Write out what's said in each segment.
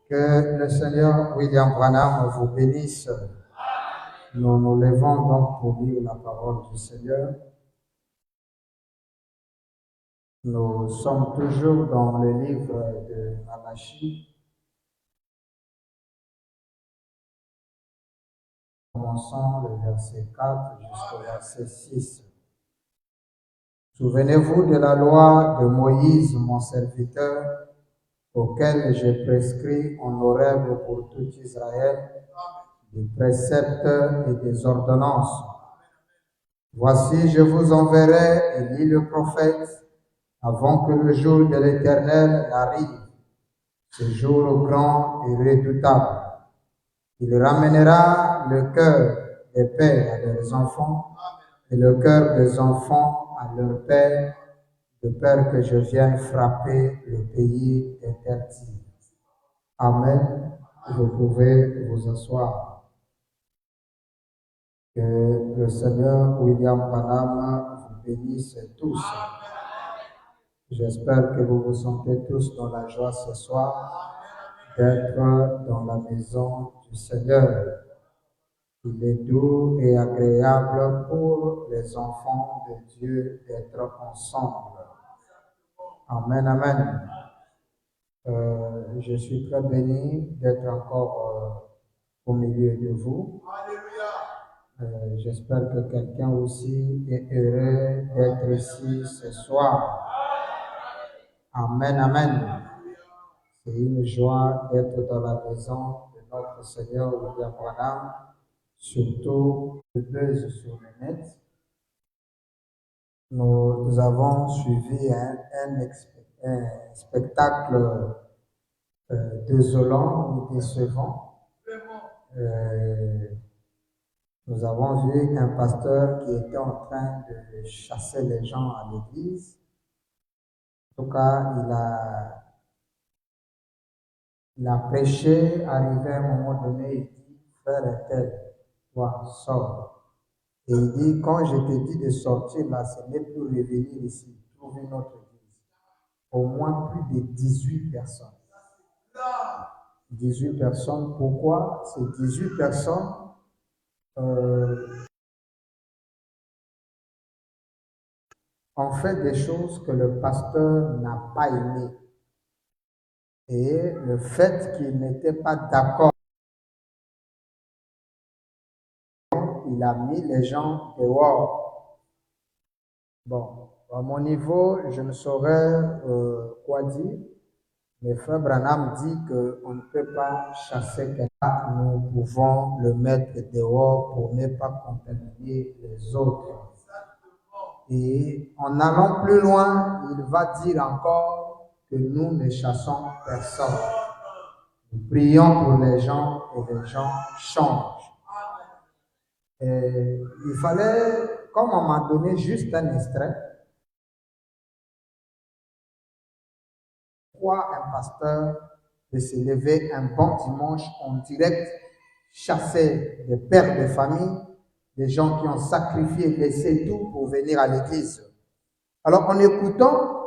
Que le Seigneur William Branham vous bénisse. Nous nous levons donc pour lire la parole du Seigneur. Nous sommes toujours dans le livre de Malachie. Commençons le verset 4 jusqu'au verset 6. Souvenez-vous de la loi de Moïse, mon serviteur, auquel j'ai prescrit honorable pour tout Israël, des préceptes et des ordonnances. Voici, je vous enverrai Élie le prophète, avant que le jour de l'Éternel n'arrive, ce jour grand et redoutable. Il ramènera le cœur des pères à leurs enfants et le cœur des enfants à leurs pères, de peur que je vienne frapper le pays interdit. Amen. Vous pouvez vous asseoir. Que le Seigneur William Branham vous bénisse tous. J'espère que vous vous sentez tous dans la joie ce soir d'être dans la maison du Seigneur. Il est doux et agréable pour les enfants de Dieu d'être ensemble. Amen, amen. Je suis très béni d'être encore au milieu de vous. J'espère que quelqu'un aussi est heureux d'être ici ce soir. Amen, amen. C'est une joie d'être dans la maison de notre Seigneur William Branham, surtout le buzz sur le net. Nous avons suivi un spectacle désolant et décevant. Nous avons vu un pasteur qui était en train de chasser les gens à l'église. En tout cas, il a prêché, arrivé à un moment donné, il dit, frère un tel, toi, sors. Et il dit, quand je te dis de sortir là, ce n'est plus revenir ici, trouve une autre église. Au moins plus de 18 personnes. 18 personnes, pourquoi ces 18 personnes ont fait des choses que le pasteur n'a pas aimées. Et le fait qu'il n'était pas d'accord, il a mis les gens dehors. Bon, à mon niveau, je ne saurais quoi dire. Mais Frère Branham dit qu'on ne peut pas chasser quelqu'un, nous pouvons le mettre dehors pour ne pas contaminer les autres. Et en allant plus loin, il va dire encore que nous ne chassons personne. Nous prions pour les gens et les gens changent. Et il fallait, comme on m'a donné juste un extrait, pourquoi un pasteur de se lever un bon dimanche en direct, chasser des pères de famille, des gens qui ont sacrifié, laissé tout pour venir à l'église. Alors en écoutant,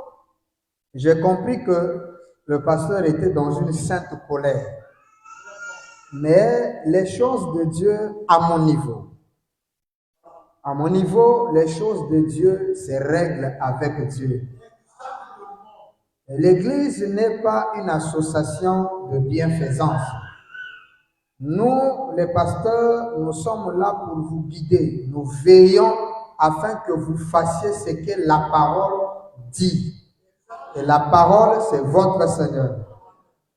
j'ai compris que le pasteur était dans une sainte colère. Mais les choses de Dieu à mon niveau. À mon niveau, les choses de Dieu se règlent avec Dieu. L'Église n'est pas une association de bienfaisance. Nous, les pasteurs, nous sommes là pour vous guider. Nous veillons afin que vous fassiez ce que la parole dit. Et la parole, c'est votre Seigneur.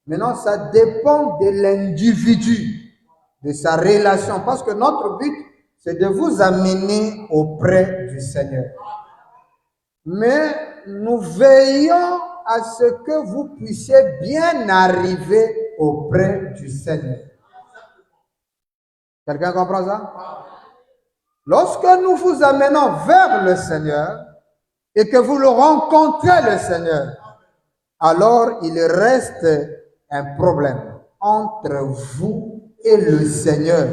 Maintenant, ça dépend de l'individu, de sa relation. Parce que notre but, c'est de vous amener auprès du Seigneur. Mais nous veillons à ce que vous puissiez bien arriver auprès du Seigneur. Quelqu'un comprend ça? Lorsque nous vous amenons vers le Seigneur et que vous le rencontrez, le Seigneur, alors il reste un problème entre vous et le Seigneur.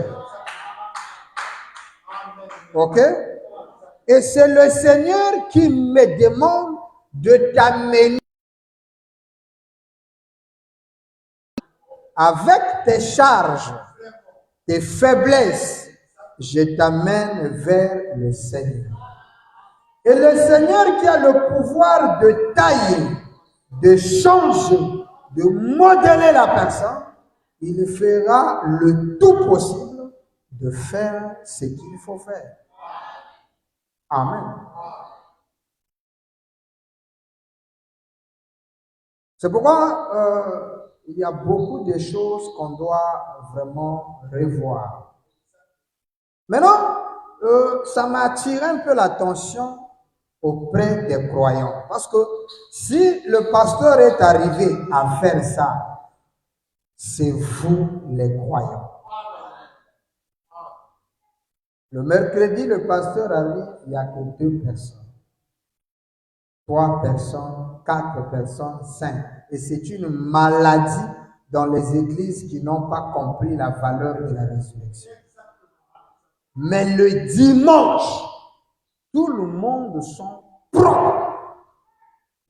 Ok? Et c'est le Seigneur qui me demande de t'amener avec tes charges, tes faiblesses, je t'amène vers le Seigneur. Et le Seigneur qui a le pouvoir de tailler, de changer, de modeler la personne, il fera le tout possible de faire ce qu'il faut faire. Amen. C'est pourquoi il y a beaucoup de choses qu'on doit vraiment revoir. Maintenant, ça m'a attiré un peu l'attention auprès des croyants. Parce que si le pasteur est arrivé à faire ça, c'est vous les croyants. Le mercredi, le pasteur arrive, il n'y a que 2 personnes. 3 personnes, 4 personnes, 5. Et c'est une maladie dans les églises qui n'ont pas compris la valeur de la résurrection. Mais le dimanche, tout le monde sont propres.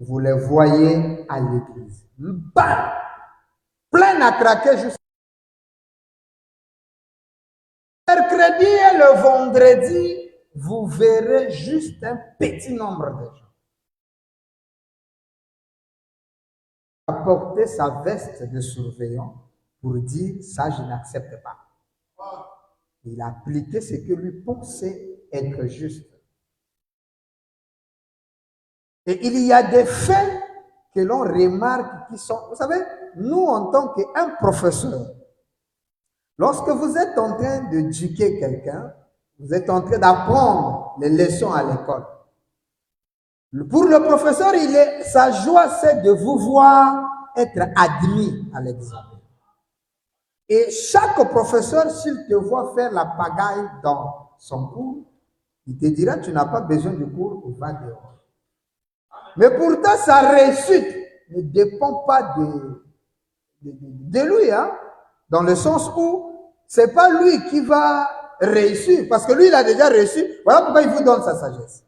Vous les voyez à l'église. Bam! Plein à craquer jusqu'à mercredi et le vendredi, vous verrez juste un petit nombre de gens. Apporter sa veste de surveillant pour dire ça, je n'accepte pas. Il a appliqué ce que lui pensait être juste. Et il y a des faits que l'on remarque qui sont... Vous savez, nous, en tant qu'un professeur, lorsque vous êtes en train d'éduquer quelqu'un, vous êtes en train d'apprendre les leçons à l'école. Pour le professeur, sa joie, c'est de vous voir être admis à l'examen. Et chaque professeur, s'il te voit faire la pagaille dans son cours, il te dira, tu n'as pas besoin de cours, va dehors. Mais pourtant, sa réussite ne dépend pas de lui, hein? Dans le sens où c'est pas lui qui va réussir, parce que lui, il a déjà réussi. Voilà pourquoi il vous donne sa sagesse.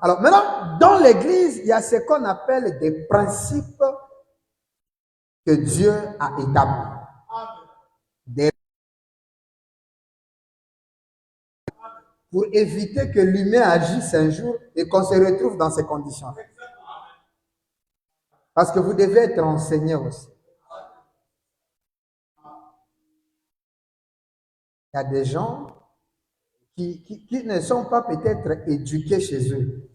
Alors maintenant, dans l'Église, il y a ce qu'on appelle des principes que Dieu a établis. Pour éviter que l'humain agisse un jour et qu'on se retrouve dans ces conditions. Parce que vous devez être enseigné aussi. Il y a des gens qui ne sont pas peut-être éduqués chez eux,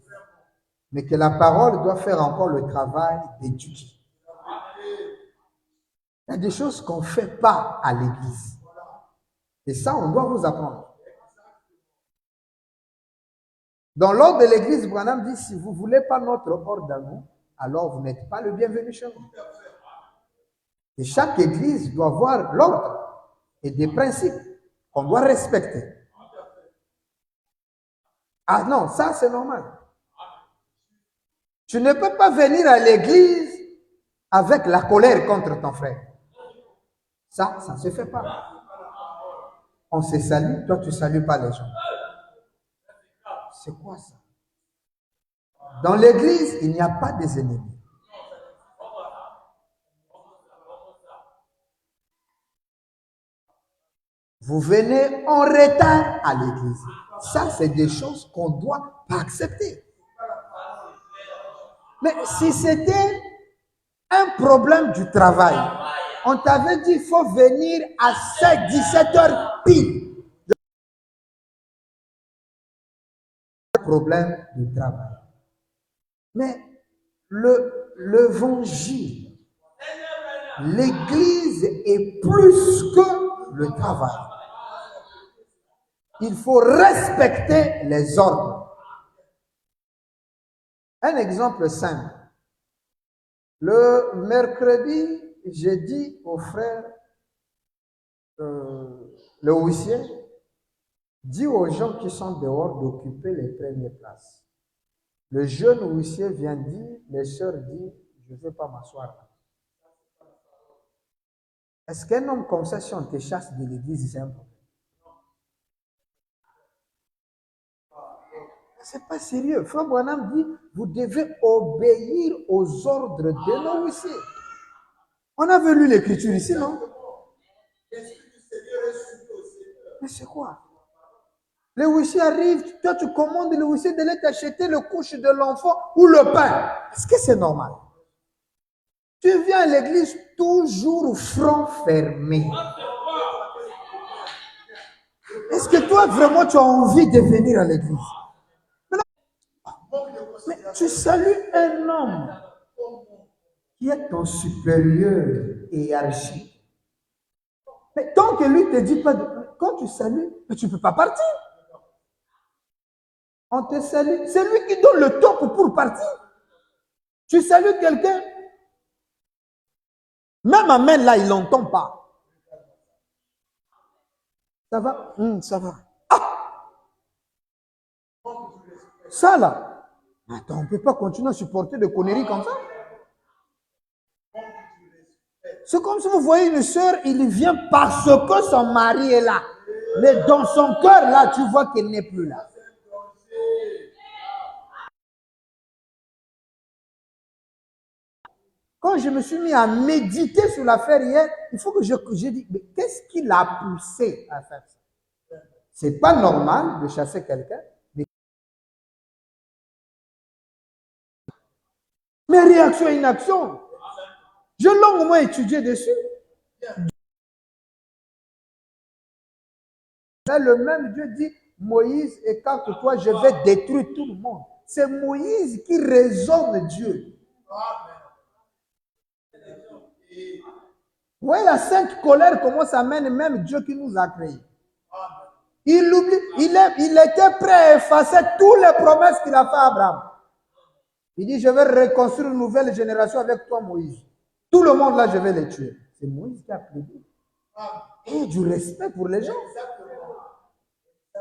mais que la parole doit faire encore le travail d'éduquer. Il y a des choses qu'on ne fait pas à l'église. Et ça, on doit vous apprendre. Dans l'ordre de l'église, Branham dit, si vous ne voulez pas notre ordre à nous, alors vous n'êtes pas le bienvenu chez nous. Et chaque église doit avoir l'ordre et des principes qu'on doit respecter. Ah non, ça c'est normal. Tu ne peux pas venir à l'église avec la colère contre ton frère. Ça ne se fait pas. On se salue, toi tu ne salues pas les gens. C'est quoi ça? Dans l'église, il n'y a pas des ennemis. Vous venez en retard à l'église. Ça, c'est des choses qu'on ne doit pas accepter. Mais si c'était un problème du travail, on t'avait dit qu'il faut venir à 17 heures pile. Problème du travail. Mais l'évangile, l'église est plus que le travail. Il faut respecter les ordres. Un exemple simple. Le mercredi, j'ai dit au frère, le huissier, dis aux gens qui sont dehors d'occuper les premières places. Le jeune huissier vient dire, les sœurs disent, je ne veux pas m'asseoir. Est-ce qu'un homme comme ça, si on te chasse de l'église, c'est un problème? C'est pas sérieux. Frère Branham dit, vous devez obéir aux ordres de nos huissiers. On avait lu l'écriture ici, non? Mais c'est quoi? Le huissier arrive, toi tu commandes le huissier d'aller t'acheter le couche de l'enfant ou le pain. Est-ce que c'est normal? Tu viens à l'église toujours front fermé. Est-ce que toi vraiment tu as envie de venir à l'église? Mais tu salues un homme qui est ton supérieur hiérarchique. Mais tant que lui ne te dit pas, quand tu salues, tu ne peux pas partir. On te salue. C'est lui qui donne le top pour partir. Tu salues quelqu'un, même amen là, il n'entend pas. Ça va? Ça va. Ah! Ça là. Attends, on ne peut pas continuer à supporter des conneries comme ça. C'est comme si vous voyez une soeur, il vient parce que son mari est là. Mais dans son cœur, là, tu vois qu'elle n'est plus là. Quand je me suis mis à méditer sur l'affaire hier, il faut que j'ai dit, mais qu'est-ce qui l'a poussé à faire ça? C'est pas normal de chasser quelqu'un. Mais réaction et inaction. J'ai longuement étudié dessus. Là, le même Dieu dit, Moïse, écarte-toi, je vais détruire tout le monde. C'est Moïse qui raisonne Dieu. Vous voyez, la sainte colère, comment ça mène même Dieu qui nous a créés. Il oublie, il était prêt à effacer toutes les promesses qu'il a fait à Abraham. Il dit, je vais reconstruire une nouvelle génération avec toi, Moïse. Tout le monde là, je vais les tuer. C'est Moïse qui a plaidé. Et du respect pour les gens.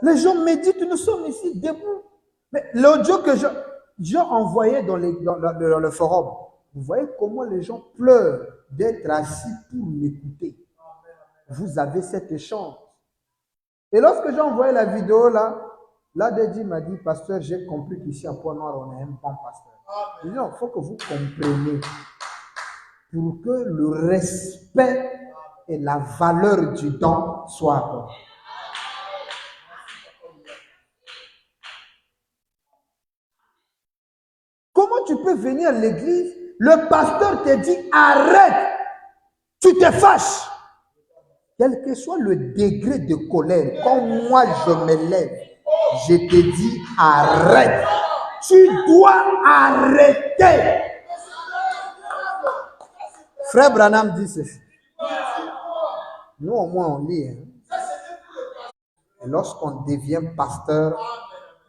Les gens méditent, nous sommes ici debout. Mais l'audio que j'ai envoyé dans le forum, vous voyez comment les gens pleurent d'être assis pour m'écouter. Vous avez cette chance. Et lorsque j'ai envoyé la vidéo là, Dédi m'a dit, pasteur, j'ai compris qu'ici à Pointe-Noire, on est un bon pasteur. Je dis, non, il faut que vous compreniez pour que le respect et la valeur du don soient accordés. Comment tu peux venir à l'église, le pasteur te dit, arrête, tu te fâches. Quel que soit le degré de colère, quand moi je me lève, je te dis, arrête. Tu dois arrêter. Frère Branham dit ceci. Nous, au moins, on lit. Hein. Et lorsqu'on devient pasteur,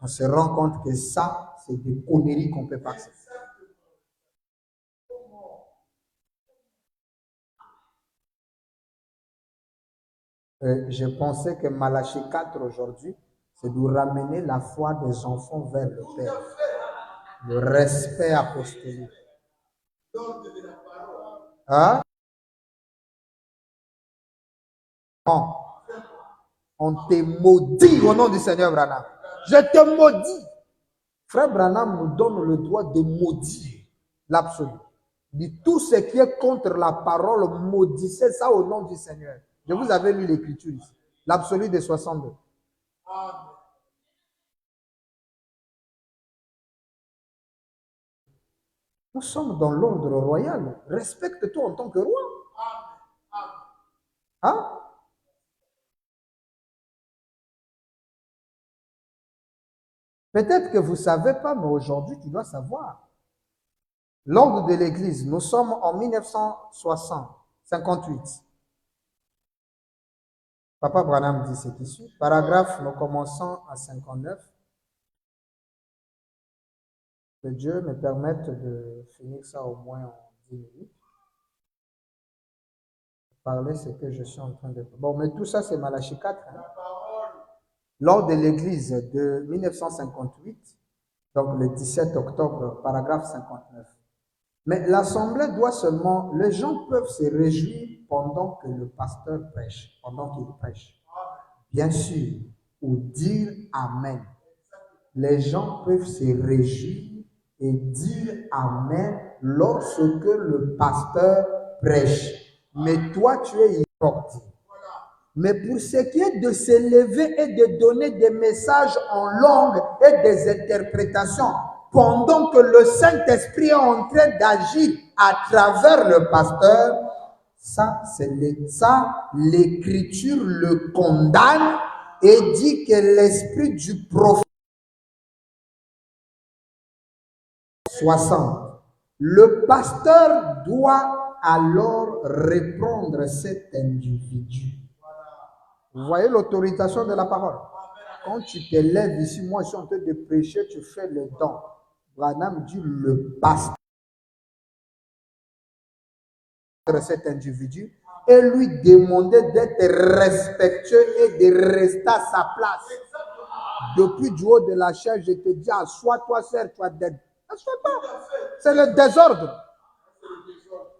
on se rend compte que ça, c'est des conneries qu'on peut passer. Je pensais que Malachie 4 aujourd'hui, c'est de ramener la foi des enfants vers le Père. Le respect apostolique. Hein? Non. On te maudit au nom du Seigneur Branham. Je te maudis. Frère Branham nous donne le droit de maudire l'absolu. Dit tout ce qui est contre la parole, maudissez ça au nom du Seigneur. Je vous avais lu l'écriture ici. L'absolu de 62. Nous sommes dans l'ordre royal. Respecte-toi en tant que roi. Hein? Peut-être que vous ne savez pas, mais aujourd'hui, tu dois savoir. L'ordre de l'Église, nous sommes en 1958. Papa Branham dit c'est ici. Paragraphe, nous commençons à 59. Que Dieu me permette de finir ça au moins en 10 minutes. Parler ce que je suis en train de faire. Bon, mais tout ça, c'est Malachie 4. Hein? Lors de l'Église de 1958, donc le 17 octobre, paragraphe 59. Mais l'Assemblée doit seulement, les gens peuvent se réjouir pendant que le pasteur prêche, pendant qu'il prêche. Bien sûr, ou dire Amen. Les gens peuvent se réjouir et dire Amen lorsque le pasteur prêche. Mais toi, tu es hypocrite. Mais pour ce qui est de s'élever et de donner des messages en langue et des interprétations, pendant que le Saint-Esprit est en train d'agir à travers le pasteur, ça, l'Écriture le condamne et dit que l'esprit du prophète 60. Le pasteur doit alors reprendre cet individu. Vous voyez l'autorisation de la parole. Quand tu te lèves ici, moi je suis en train de prêcher, tu fais le don. Branham dit le pasteur cet individu et lui demander d'être respectueux et de rester à sa place. Depuis du haut de la chaise, je te dis, assois-toi, serre-toi d'être. Assois-toi. C'est le désordre.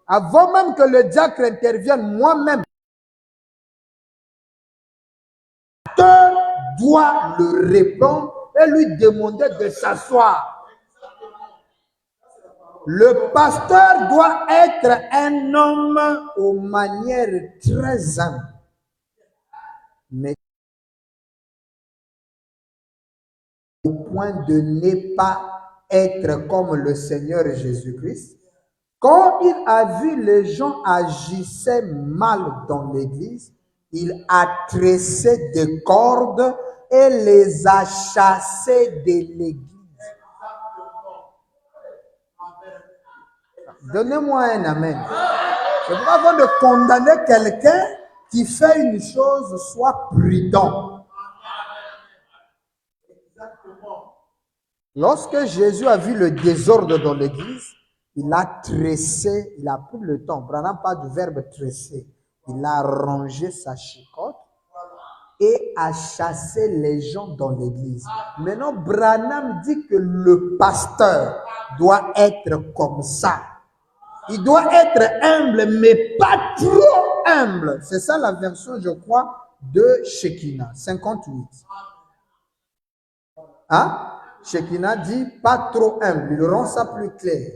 Avant même que le diacre intervienne, moi-même, le pasteur doit le répondre et lui demander de s'asseoir. Le pasteur doit être un homme aux manières très humbles. Mais au point de ne pas être comme le Seigneur Jésus-Christ. Quand il a vu les gens agissaient mal dans l'église, il a tressé des cordes et les a chassés de l'église. Donnez-moi un amen. C'est pas avant de condamner quelqu'un qui fait une chose, soit prudent. Lorsque Jésus a vu le désordre dans l'église, il a tressé, il a pris le temps, Branham parle du verbe tresser, il a rangé sa chicotte et a chassé les gens dans l'église. Maintenant, Branham dit que le pasteur doit être comme ça. Il doit être humble, mais pas trop humble. C'est ça la version, je crois, de Shekinah, 58. Hein? Shekinah dit pas trop humble. Il rend ça plus clair.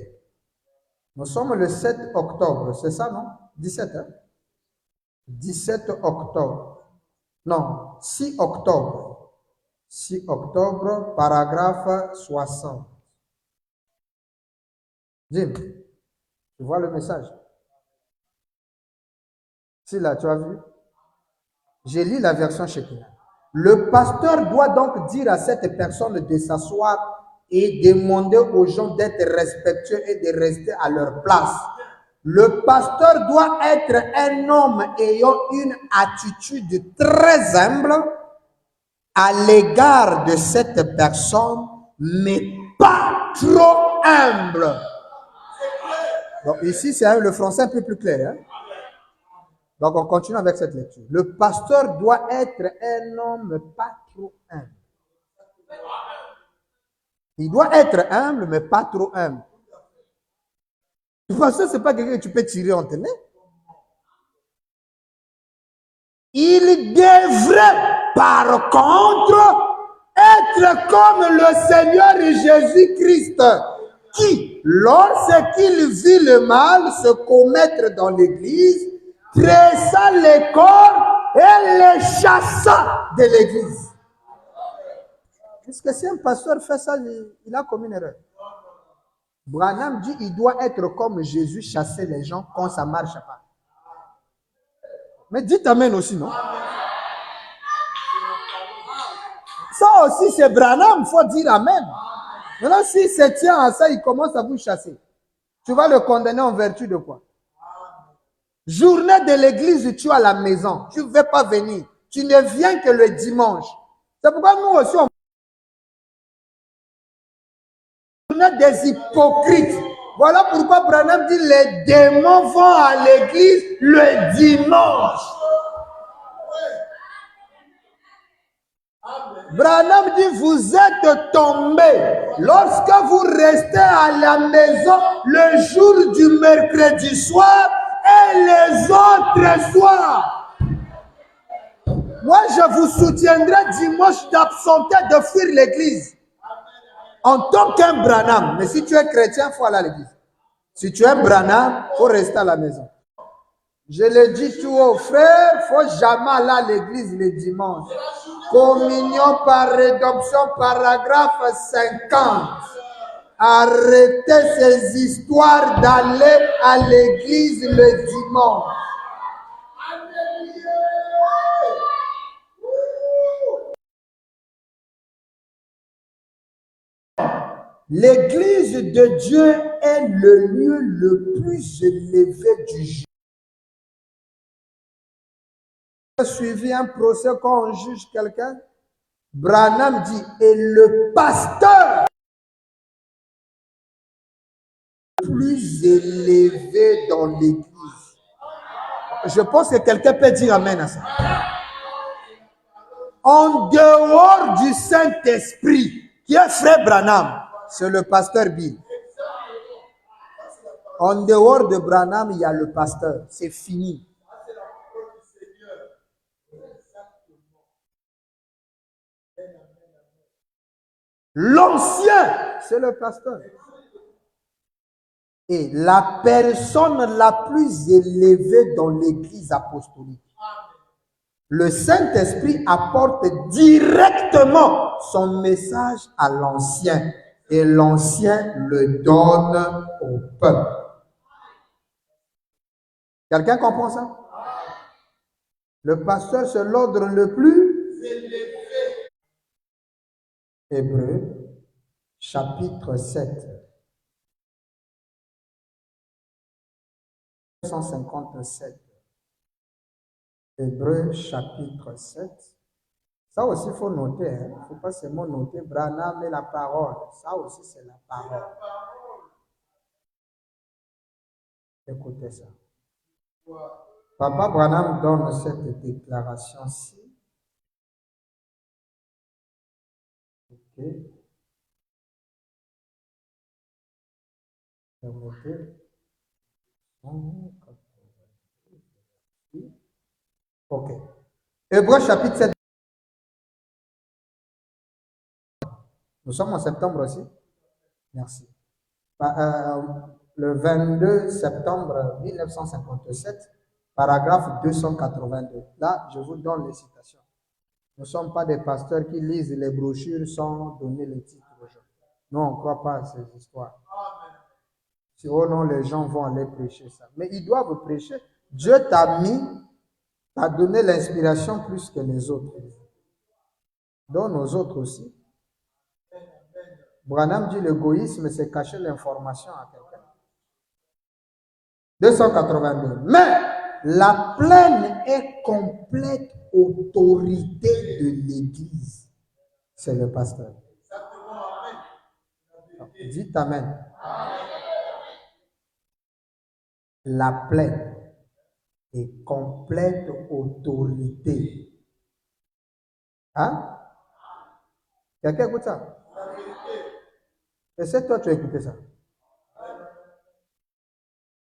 Nous sommes le 7 octobre, c'est ça, non? 17, hein? 17 octobre. Non, 6 octobre. 6 octobre, paragraphe 60. Jim, tu vois le message? Si là, tu as vu? J'ai lu la version Shekinah. Le pasteur doit donc dire à cette personne de s'asseoir et demander aux gens d'être respectueux et de rester à leur place. Le pasteur doit être un homme ayant une attitude très humble à l'égard de cette personne, mais pas trop humble. Donc ici, c'est le français un peu plus clair. Hein? Donc, on continue avec cette lecture. Le pasteur doit être un homme pas trop humble. Il doit être humble, mais pas trop humble. Le pasteur, ce n'est pas quelqu'un que tu peux tirer en tenant. Il devrait, par contre, être comme le Seigneur Jésus-Christ, qui, lorsqu'il vit le mal se commettre dans l'église, tressa les corps et les chassa de l'église. Est-ce que si un pasteur fait ça, il a commis une erreur? Branham dit il doit être comme Jésus, chasser les gens quand ça ne marche pas. Mais dites amen aussi, non? Ça aussi, c'est Branham, il faut dire amen. Maintenant, s'il se tient à ça, il commence à vous chasser. Tu vas le condamner en vertu de quoi? Journée de l'église, tu es à la maison. Tu ne veux pas venir. Tu ne viens que le dimanche. C'est pourquoi nous aussi, on est des hypocrites. Voilà pourquoi Branham dit les démons vont à l'église le dimanche. Branham dit vous êtes tombés lorsque vous restez à la maison le jour du mercredi soir et les autres soirs. Moi, je vous soutiendrai dimanche d'absenter, de fuir l'église. En tant qu'un Branham. Mais si tu es chrétien, il faut aller à l'église. Si tu es un Branham, il faut rester à la maison. Je le dis tout haut, frère, faut jamais aller à l'église le dimanche. Communion par rédemption, paragraphe 50. Arrêtez ces histoires d'aller à l'église le dimanche. L'église de Dieu est le lieu le plus élevé du jour. J'ai suivi un procès quand on juge quelqu'un. Branham dit, et le pasteur plus élevé dans l'église. Je pense que quelqu'un peut dire amen à ça. En dehors du Saint-Esprit, qui est frère Branham, c'est le pasteur Bill. En dehors de Branham, il y a le pasteur. C'est fini. L'ancien, c'est le pasteur. Et la personne la plus élevée dans l'église apostolique. Le Saint-Esprit apporte directement son message à l'ancien. Et l'ancien le donne au peuple. Quelqu'un comprend ça? Le pasteur, c'est l'ordre le plus élevé. Hébreux, chapitre 7. 157. Hébreux, chapitre 7. Ça aussi, il faut noter. Il ne faut pas seulement noter Branham et la parole. Ça aussi, c'est la parole. Écoutez ça. Papa Branham donne cette déclaration-ci. Ok. Permettez. Ok. Hébreux chapitre 7. Nous sommes en septembre aussi. Merci. Le 22 septembre 1957, paragraphe 282. Là, je vous donne les citations. Nous ne sommes pas des pasteurs qui lisent les brochures sans donner les titres aux gens. Non, on ne croit pas à ces histoires. Sinon, les gens vont aller prêcher ça. Mais ils doivent prêcher. Dieu t'a donné l'inspiration plus que les autres. Donne aux autres aussi. Branham dit l'égoïsme, c'est cacher l'information à quelqu'un. 282. Mais la pleine et complète autorité de l'Église, c'est le pasteur. Dites amen. La pleine et complète autorité. Hein? Quelqu'un écoute ça? Et c'est toi, tu as écouté ça?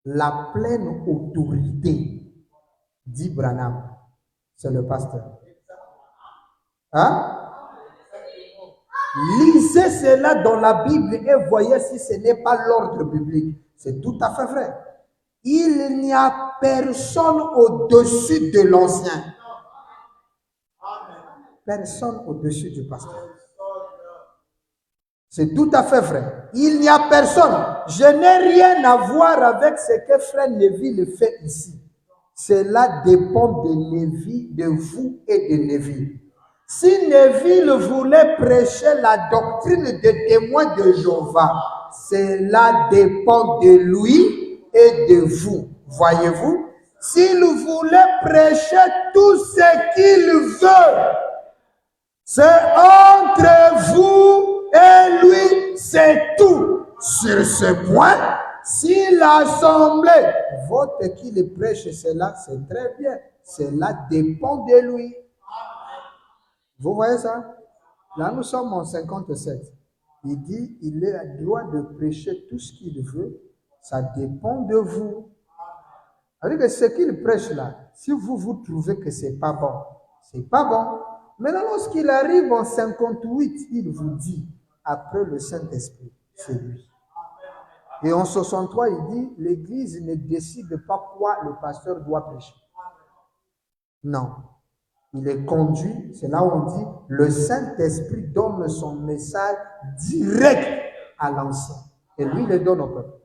La pleine autorité, dit Branham, c'est le pasteur. Hein? Lisez cela dans la Bible et voyez si ce n'est pas l'ordre biblique. C'est tout à fait vrai. Il n'y a personne au-dessus de l'ancien. Personne au-dessus du pasteur. C'est tout à fait vrai. Il n'y a personne. Je n'ai rien à voir avec ce que frère Neville fait ici. Cela dépend de Neville, de vous et de Neville. Si Neville voulait prêcher la doctrine des témoins de Jéhovah, cela dépend de lui et de vous. Voyez-vous? S'il voulait prêcher tout ce qu'il veut, c'est entre vous et lui, c'est tout. Sur ce point, si l'assemblée vote qu'il prêche cela, c'est très bien. Cela dépend de lui. Vous voyez ça? Là, nous sommes en 57. Il dit, il a le droit de prêcher tout ce qu'il veut. Ça dépend de vous. C'est-à-dire que ce qu'il prêche là, si vous trouvez que c'est pas bon, c'est pas bon. Maintenant, lorsqu'il arrive en 58, il vous dit, après le Saint-Esprit, c'est lui. Et en 63, il dit, l'Église ne décide pas quoi le pasteur doit prêcher. Non. Il est conduit, c'est là où on dit, le Saint-Esprit donne son message direct à l'ancien. Et lui, il le donne au peuple.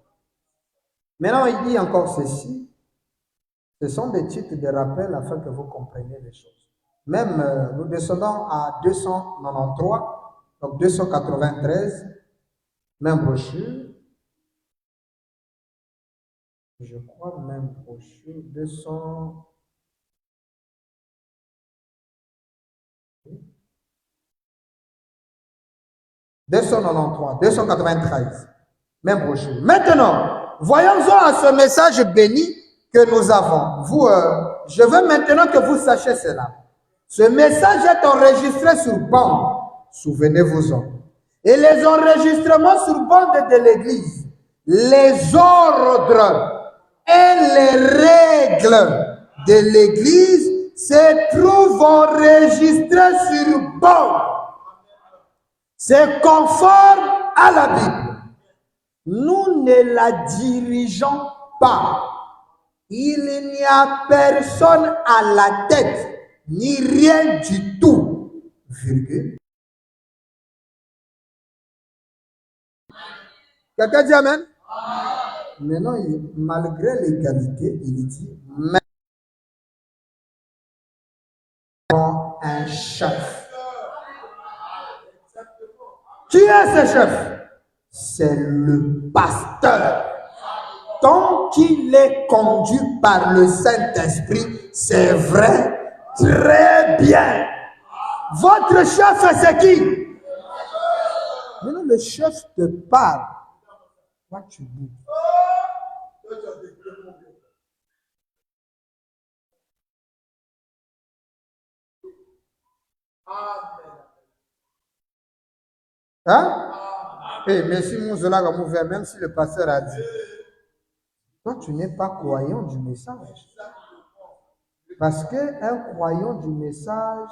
Maintenant, il dit encore ceci. Ce sont des titres de rappel afin que vous compreniez les choses. Même, nous descendons à 293, donc 293, même brochure. Je crois même brochure, 200... 293, 293, même brochure. Maintenant, voyons-en à ce message béni que nous avons. Vous, je veux maintenant que vous sachiez cela. Ce message est enregistré sur bande, souvenez-vous-en. Et les enregistrements sur bande de l'Église, les ordres et les règles de l'Église se trouvent enregistrés sur bande. C'est conforme à la Bible. Nous ne la dirigeons pas. Il n'y a personne à la tête, ni rien du tout. Virgule. Quelqu'un dit Amen? Maintenant, malgré l'égalité, il dit, mais un chef. Qui est ce chef? C'est le pasteur. Tant qu'il est conduit par le Saint-Esprit, c'est vrai, très bien. Votre chef, c'est qui? Maintenant, le chef te parle. Toi, tu dis. Hein? Et merci, mon Zola, même si le pasteur a dit. Toi, tu n'es pas croyant du message. Parce qu'un croyant du message,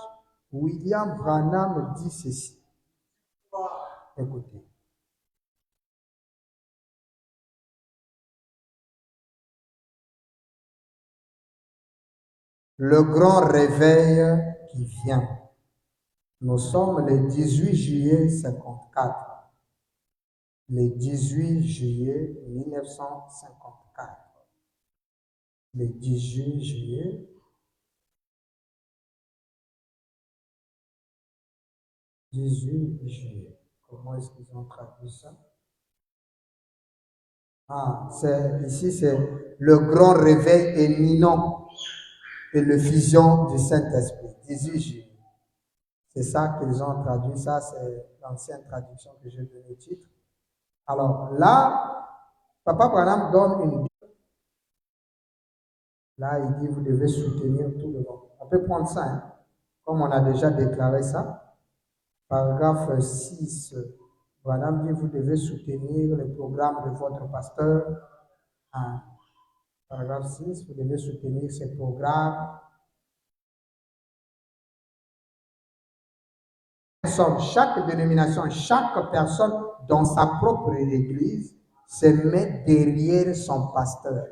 William Branham dit ceci. Écoutez. Le grand réveil qui vient. Nous sommes le 18 juillet 54. Le 18 juillet 1954. Le 18 juillet 18 juillet. Comment est-ce qu'ils ont traduit ça? Ah, ici c'est le grand réveil éminent et le fusion du Saint-Esprit. 18 juillet. C'est ça qu'ils ont traduit. Ça, c'est l'ancienne traduction que j'ai donné le titre. Alors là, Papa Branham donne une Bible. Là, il dit, vous devez soutenir tout le monde. On peut prendre ça, hein, comme on a déjà déclaré ça. Paragraphe 6, Branham dit, vous devez soutenir le programme de votre pasteur. Hein. Paragraphe 6, vous devez soutenir ce programme. Chaque dénomination, chaque personne dans sa propre église se met derrière son pasteur.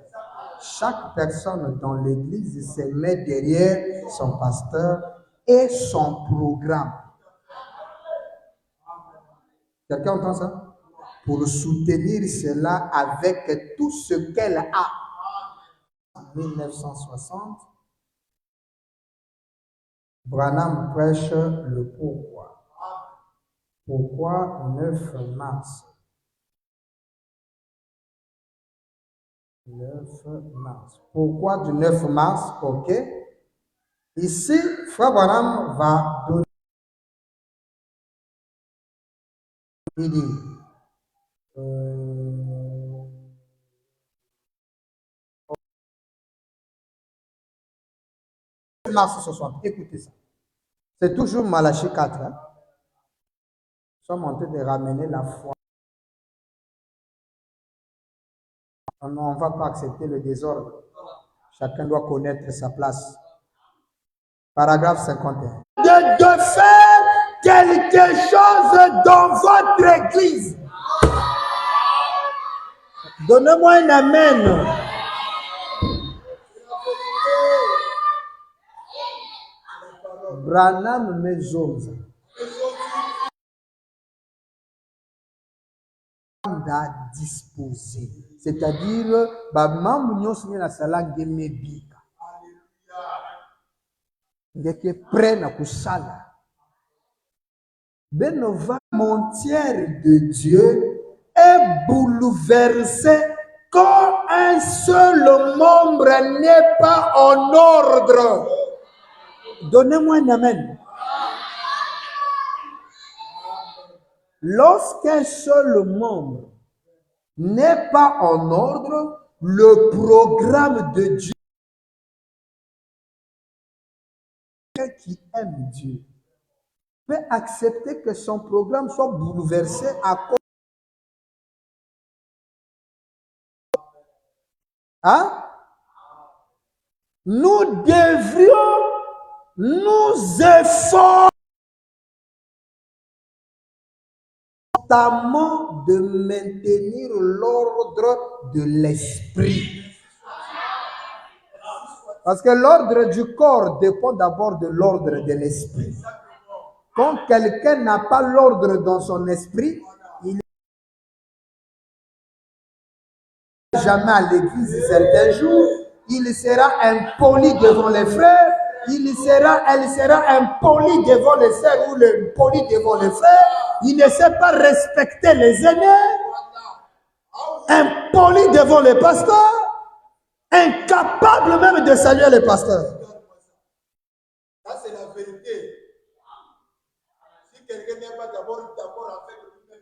Chaque personne dans l'église se met derrière son pasteur et son programme. Quelqu'un entend ça? Pour soutenir cela avec tout ce qu'elle a. En 1960, Branham prêche le pourquoi. Pourquoi 9 mars? 9 mars. Pourquoi du 9 mars? Ok. Ici, Frère Branham va donner. Il dit. Mars 60. Écoutez ça. C'est toujours Malachie 4. Hein? Nous sommes en train de ramener la foi. On ne va pas accepter le désordre. Chacun doit connaître sa place. Paragraphe 51. De faire quelque chose dans votre église. Donnez-moi un amen. Branham Mezoza. À disposer. C'est-à-dire, maman nyonso na sala ngemebika. Ndeke prêt na kusala. Benova montière de Dieu est bouleversée quand un seul membre n'est pas en ordre. Donnez-moi un amen. Lorsqu'un seul membre n'est pas en ordre, le programme de Dieu qui aime Dieu peut accepter que son programme soit bouleversé à cause. Hein? Nous devrions nous efforcer notamment de maintenir l'ordre de l'esprit. Parce que l'ordre du corps dépend d'abord de l'ordre de l'esprit. Quand quelqu'un n'a pas l'ordre dans son esprit, il ne va jamais à l'église certains jours, il sera impoli devant les frères, elle sera impolie devant les sœurs ou impoli devant les frères, il ne sait pas respecter les aînés, impoli devant les pasteurs, incapable même de saluer les pasteurs. Ça, c'est la vérité. Si quelqu'un n'est pas d'abord avec lui-même,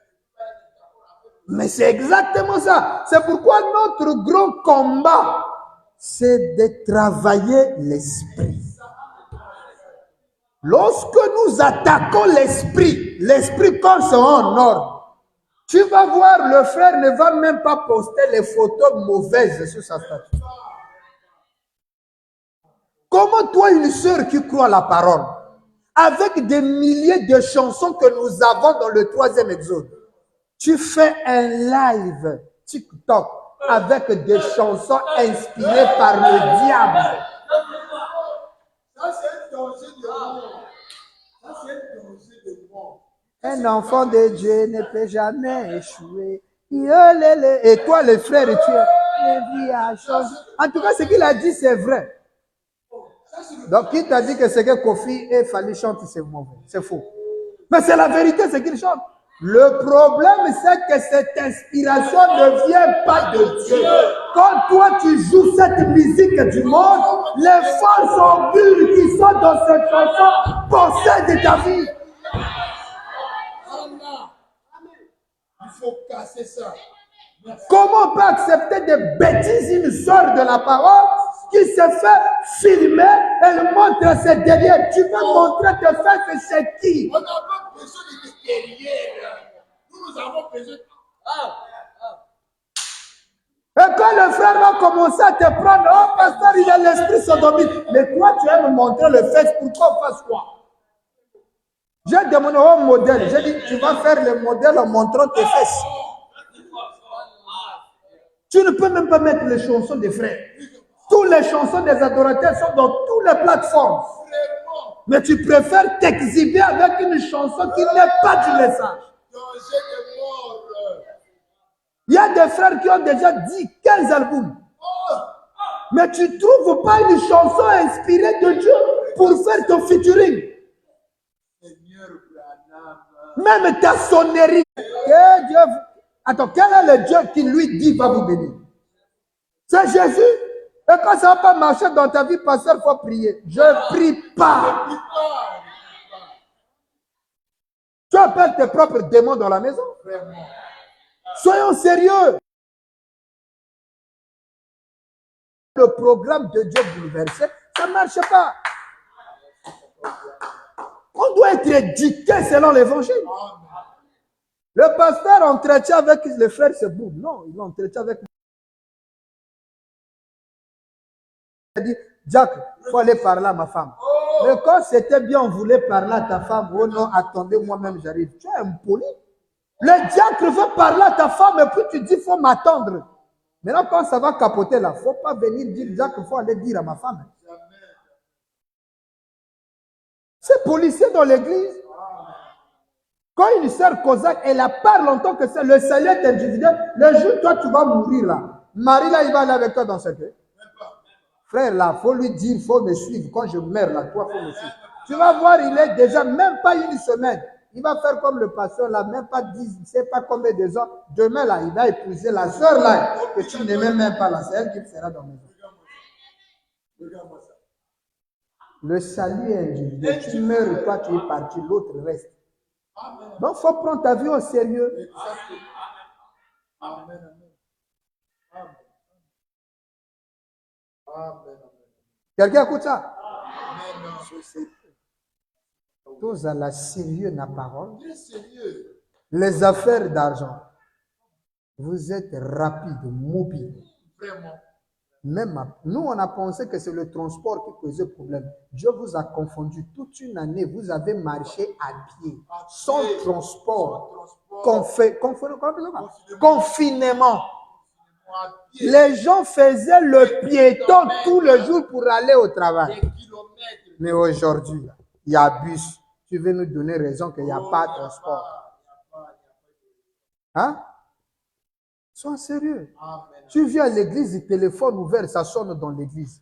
mais c'est exactement ça. C'est pourquoi notre grand combat, c'est de travailler l'esprit. Lorsque nous attaquons l'esprit comme c'est en ordre, tu vas voir, le frère ne va même pas poster les photos mauvaises sur sa statue. Comment toi, une sœur qui croit la parole, avec des milliers de chansons que nous avons dans le 3e exode, tu fais un live TikTok avec des chansons inspirées par le diable. ça, c'est un danger de mort. Ça, c'est un danger de mort. Un enfant de Dieu ne peut jamais échouer. Et toi, les frères, tu es. La vie a changé. En tout cas, ce qu'il a dit, c'est vrai. Donc, qui t'a dit que ce que Kofi et Fali chantent, c'est mauvais? C'est faux. Mais c'est la vérité, ce qu'ils chantent. Le problème, c'est que cette inspiration ne vient pas de Dieu. Quand toi, tu joues cette musique du monde, les forces occultes qui sont dans cette chanson possèdent ta vie. Il faut casser ça. Comment on peut accepter des bêtises, une sœur de la parole qui se fait filmer, elle montre ses derrière. Tu veux montrer tes fesses, c'est qui? On n'a pas besoin de derrière. Nous avons besoin. Et quand le frère va commencer à te prendre, oh pasteur, il a l'esprit sodomite. Mais toi, tu aimes montrer le fesse, pourquoi on fasse quoi? J'ai demandé au modèle, j'ai dit, tu vas faire le modèle en montrant tes fesses. Tu ne peux même pas mettre les chansons des frères. Toutes les chansons des adorateurs sont dans toutes les plateformes. Mais tu préfères t'exhiber avec une chanson qui n'est pas du message. Il y a des frères qui ont déjà dit 15 albums. Mais tu ne trouves pas une chanson inspirée de Dieu pour faire ton featuring. Même ta sonnerie. Que Dieu... Attends, quel est le Dieu qui lui dit va vous bénir? C'est Jésus. Et quand ça ne va pas marcher dans ta vie, pasteur, il faut prier. Je ne prie pas. Tu appelles tes propres démons dans la maison. Soyons sérieux. Le programme de Dieu bouleversé, ça ne marche pas. On doit être éduqué selon l'évangile. Le pasteur entretient avec les frères, c'est bon. Non, il entretient avec. Il a dit, Jack, il faut aller parler à ma femme. Mais quand c'était bien, on voulait parler à ta femme. Oh non, attendez, moi-même j'arrive. Tu es impoli. Le diacre veut parler à ta femme et puis tu dis, il faut m'attendre. Maintenant, quand ça va capoter là, il ne faut pas venir dire Jacques, il faut aller dire à ma femme. C'est policier dans l'église. Quand une sœur Kozak, elle n'a pas longtemps que c'est le salut est individuel. Le jour, toi, tu vas mourir là. Marie là, il va aller avec toi dans cette vie. Frère là, il faut lui dire, il faut me suivre. Quand je meurs là, toi, il faut me suivre. Tu vas voir, il est déjà même pas une semaine. Il va faire comme le pasteur là, même pas 10, je ne sais pas combien de ans. Demain là, il va épouser la sœur là, que tu n'aimais même pas là. C'est elle qui sera dans la maison. Regarde-moi ça. Le salut est individuel. Tu meurs, toi, tu es parti, l'autre reste. Amen. Donc, il faut prendre ta vie au sérieux. Exactement. Amen. Amen. Amen. Quelqu'un écoute ça? Amen. Tous à la sérieux la parole. Il est sérieux. Les affaires d'argent. Vous êtes rapide, mobile. Vraiment. Même nous, on a pensé que c'est le transport qui posait problème. Dieu vous a confondu toute une année. Vous avez marché à pied, sans transport, confinement. Les gens faisaient le piéton tout le jour pour aller au travail. Mais aujourd'hui, il y a bus. Tu veux nous donner raison qu'il n'y a pas de transport. Hein? Sois sérieux. Tu viens à l'église, le téléphone ouvert, ça sonne dans l'église.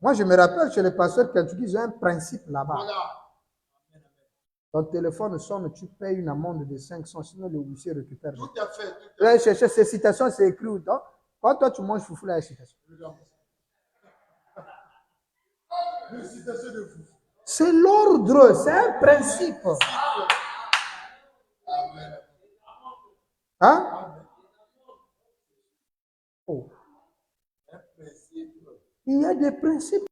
Moi, je me rappelle chez les pasteurs quand tu dis, j'ai un principe là-bas. Ton téléphone sonne, tu payes une amende de 500, sinon le huissier récupère. Tout à fait. Là, chercher ces citations, c'est écrit où? Quand toi, tu manges foufou, là, il y a citation. C'est l'ordre, c'est un principe. Hein? Oh. Il y a des principes.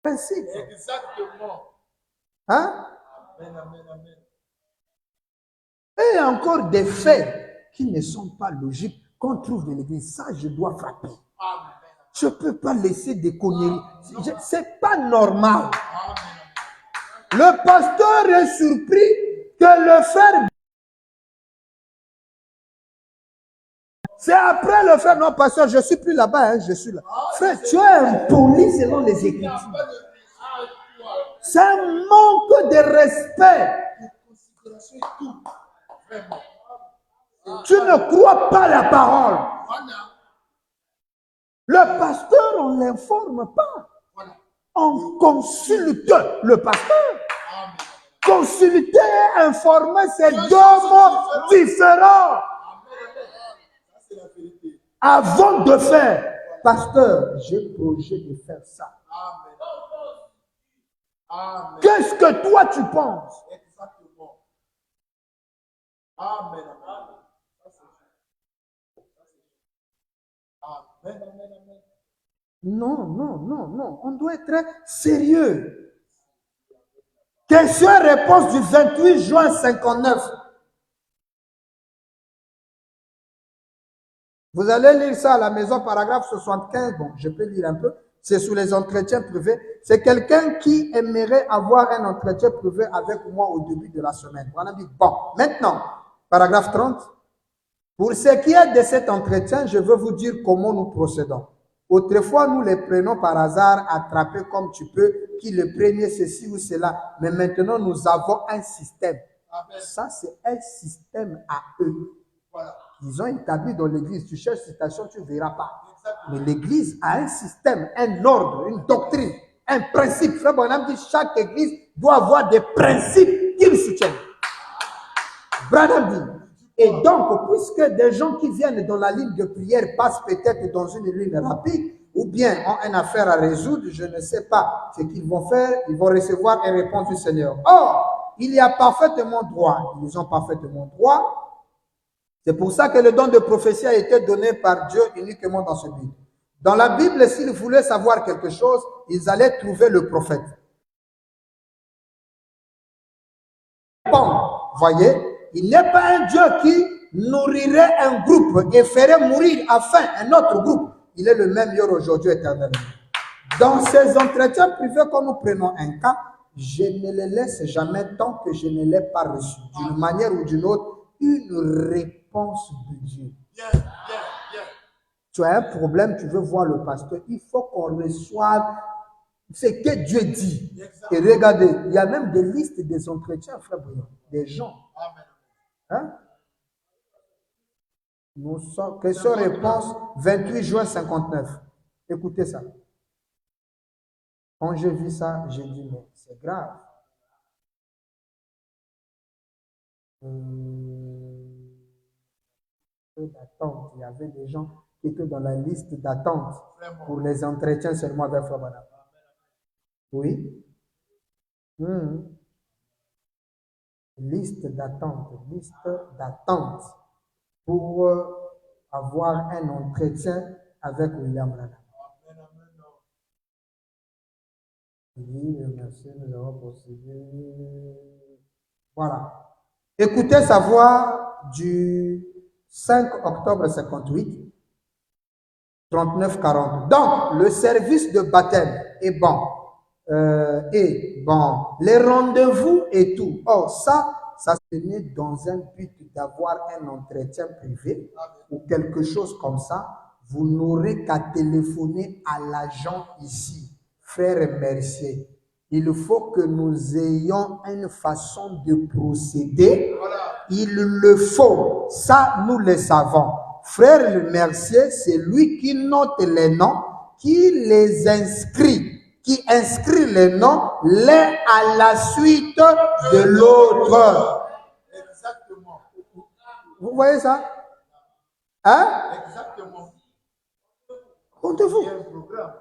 Exactement. Hein? Amen. Et encore des faits qui ne sont pas logiques qu'on trouve dans l'église. Ça, je dois frapper. Amen. Je ne peux pas laisser des conneries. C'est pas normal. Le pasteur est surpris que le frère. C'est après le frère. Non, pasteur, je ne suis plus là-bas. Hein, je suis là. Frère, tu es impoli selon les Écritures. C'est un manque de respect. Tu ne crois pas la parole. Le pasteur, on ne l'informe pas. On consulte le pasteur. Consulter et informer, c'est deux mots différents. Avant de faire, pasteur, j'ai projet de faire ça. Qu'est-ce que toi tu penses? Exactement. Amen. Non. On doit être sérieux. Question et réponse du 28 juin 59. Vous allez lire ça à la maison, paragraphe 75. Bon, je peux lire un peu. C'est sous les entretiens privés. C'est quelqu'un qui aimerait avoir un entretien privé avec moi au début de la semaine. On a dit, bon, maintenant, paragraphe 30. Pour ce qui est de cet entretien, je veux vous dire comment nous procédons. Autrefois, nous les prenons par hasard, attrapés comme tu peux, qui le premier ceci ou cela. Mais maintenant, nous avons un système. Amen. Ça, c'est un système à eux. Voilà. Ils ont établi dans l'église. Tu cherches citation, tu ne verras pas. Exactement. Mais l'église a un système, un ordre, une doctrine, un principe. Frère Bonham dit chaque église doit avoir des principes qu'ils soutiennent. Branham dit. Et donc, puisque des gens qui viennent dans la ligne de prière passent peut-être dans une ligne rapide, ou bien ont une affaire à résoudre, je ne sais pas ce qu'ils vont faire, ils vont recevoir une réponse du Seigneur. Or, il y a parfaitement droit. Ils ont parfaitement droit. C'est pour ça que le don de prophétie a été donné par Dieu uniquement dans ce but. Dans la Bible, s'ils voulaient savoir quelque chose, ils allaient trouver le prophète. Bon, voyez, il n'est pas un Dieu qui nourrirait un groupe et ferait mourir afin un autre groupe. Il est le même hier, aujourd'hui, éternellement. Dans ces entretiens privés, quand nous prenons un cas, je ne les laisse jamais tant que je ne l'ai pas reçu. D'une manière ou d'une autre, une réponse réponse de Dieu. Bien, bien, bien. Tu as un problème, tu veux voir le pasteur, il faut qu'on reçoive ce que Dieu dit. Et regardez, il y a même des listes des entretiens, frère Bouillon, des gens. Amen. Hein? Nous sommes, question-réponse, 28 juin 59. Écoutez ça. Quand j'ai vu ça, j'ai dit, mais c'est grave. D'attente. Il y avait des gens qui étaient dans la liste d'attente pour les entretiens seulement avec Frère Branham. Oui. Liste d'attente pour avoir un entretien avec William Branham. Oui, merci, nous avons poursuivi. Voilà. Écoutez sa voix du 5 octobre 58, 39-40. Donc, le service de baptême est bon. Les rendez-vous et tout. Oh, ça se met dans un but d'avoir un entretien privé ou quelque chose comme ça. Vous n'aurez qu'à téléphoner à l'agent ici, frère Mercier. Il faut que nous ayons une façon de procéder. Il le faut. Ça, nous le savons. Frère le Mercier, c'est lui qui note les noms, qui les inscrit. Qui inscrit les noms l'un à la suite de l'autre. Exactement. Vous voyez ça? Hein? Exactement. Rendez-vous.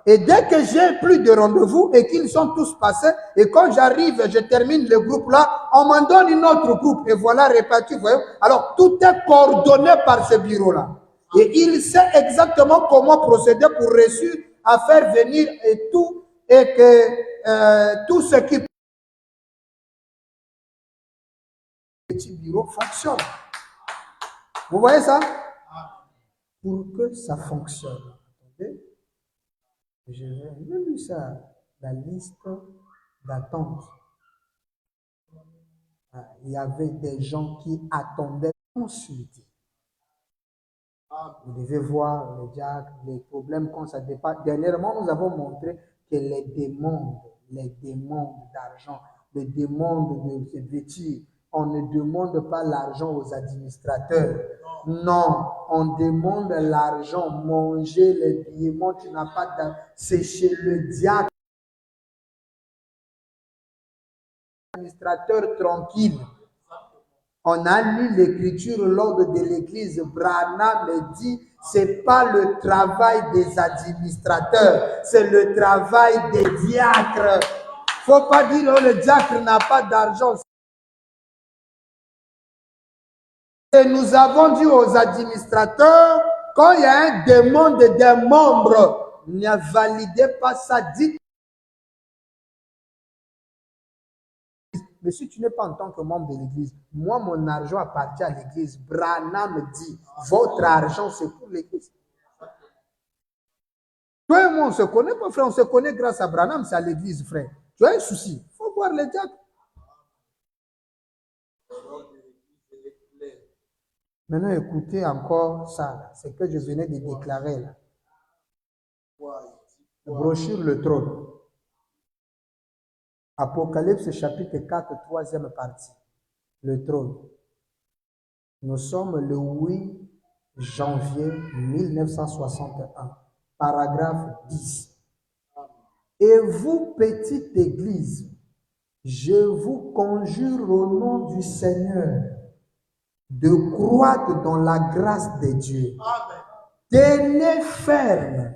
Et dès que j'ai plus de rendez-vous et qu'ils sont tous passés, et quand j'arrive, je termine le groupe là, on m'en donne une autre groupe et voilà réparti. Vous voyez? Alors tout est coordonné par ce bureau là. Et il sait exactement comment procéder pour réussir à faire venir et tout. Et que tout ce qui petit bureau fonctionne. Vous voyez ça? Pour que ça fonctionne. Attendez. J'ai lu ça, la liste d'attente. Il y avait des gens qui attendaient consulter. Vous devez voir les diacres, les problèmes quand ça dépasse. Dernièrement, nous avons montré que les demandes d'argent, les demandes de vêtements, on ne demande pas l'argent aux administrateurs. Non, on demande l'argent, manger les billets, tu n'as pas d'argent. C'est chez le diacre. Administrateur tranquille. On a lu l'écriture lors de l'église. Branham dit, c'est pas le travail des administrateurs, c'est le travail des diacres. Faut pas dire, oh, le diacre n'a pas d'argent. Et nous avons dit aux administrateurs, quand il y a une demande des membres, ne validez pas ça, dites. Mais si tu n'es pas en tant que membre de l'église, moi, mon argent appartient à l'église. Branham dit, votre argent, c'est pour l'église. Toi et moi, on se connaît pas, frère. On se connaît grâce à Branham, c'est à l'église, frère. Tu as un souci, il faut voir les diacres. Maintenant, écoutez encore ça, c'est que je venais de déclarer là. Brochure le trône. Apocalypse chapitre 4, troisième partie. Le trône. Nous sommes le 8 janvier 1961. Paragraphe 10. Et vous, petite église, je vous conjure au nom du Seigneur de croître dans la grâce de Dieu. Amen. Tenez ferme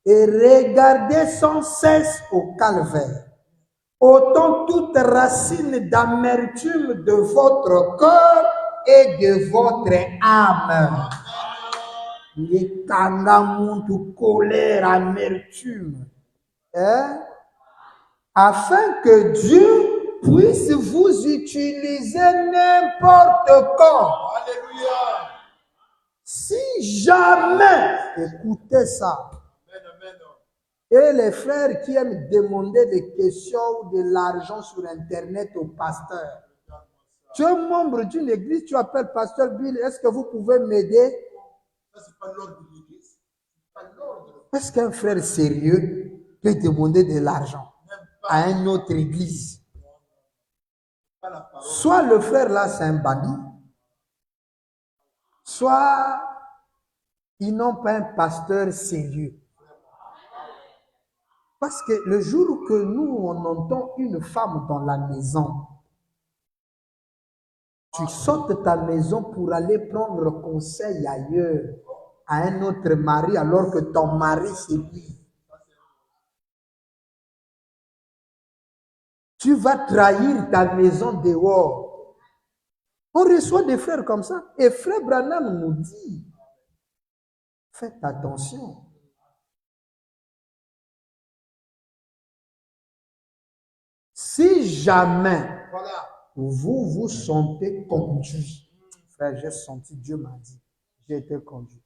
et regardez sans cesse au calvaire. Ôtons toute racine d'amertume de votre cœur et de votre âme. Les canamons de colère, amertume. Hein? Afin que Dieu puisse vous utiliser n'importe quand. Alléluia. Si jamais, écoutez ça. Amen, amen. Et les frères qui aiment demander des questions ou de l'argent sur Internet au pasteur. Tu es membre d'une église, tu appelles Pasteur Bill, est-ce que vous pouvez m'aider? Ça, c'est pas l'ordre de l'église. C'est pas l'ordre. Est-ce qu'un frère sérieux peut demander de l'argent à une autre église? Pas la parole. Soit le frère là, c'est un bandit, soit ils n'ont pas un pasteur sérieux. Parce que le jour que nous, on entend une femme dans la maison, tu sortes de ta maison pour aller prendre conseil ailleurs à un autre mari alors que ton mari, c'est lui. Tu vas trahir ta maison dehors. On reçoit des frères comme ça. Et frère Branham nous dit, faites attention. Si jamais vous vous sentez conduit, frère, j'ai senti, Dieu m'a dit, j'ai été conduit.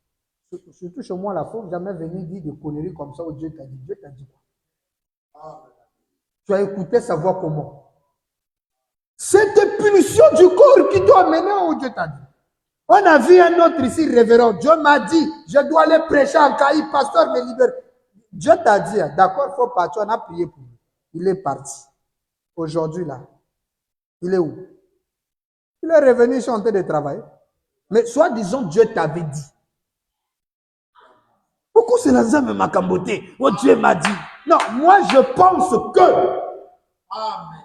Surtout chez moi, la faut jamais venir dire des conneries comme ça où Dieu t'a dit. Dieu t'a dit quoi? Tu as écouté sa voix comment? Cette punition du corps qui doit mener où Dieu t'a dit. On a vu un autre ici, révérend. Dieu m'a dit, je dois aller prêcher en Caï, pasteur me libère. Dieu t'a dit, d'accord, il faut partir, on a prié pour lui. Il est parti. Aujourd'hui, là, il est où? Il est revenu chanter de travail. Mais soi-disant, Dieu t'avait dit. Pourquoi c'est la zame m'a camboté? Oh, Dieu m'a dit. Non, moi, je pense que. Amen.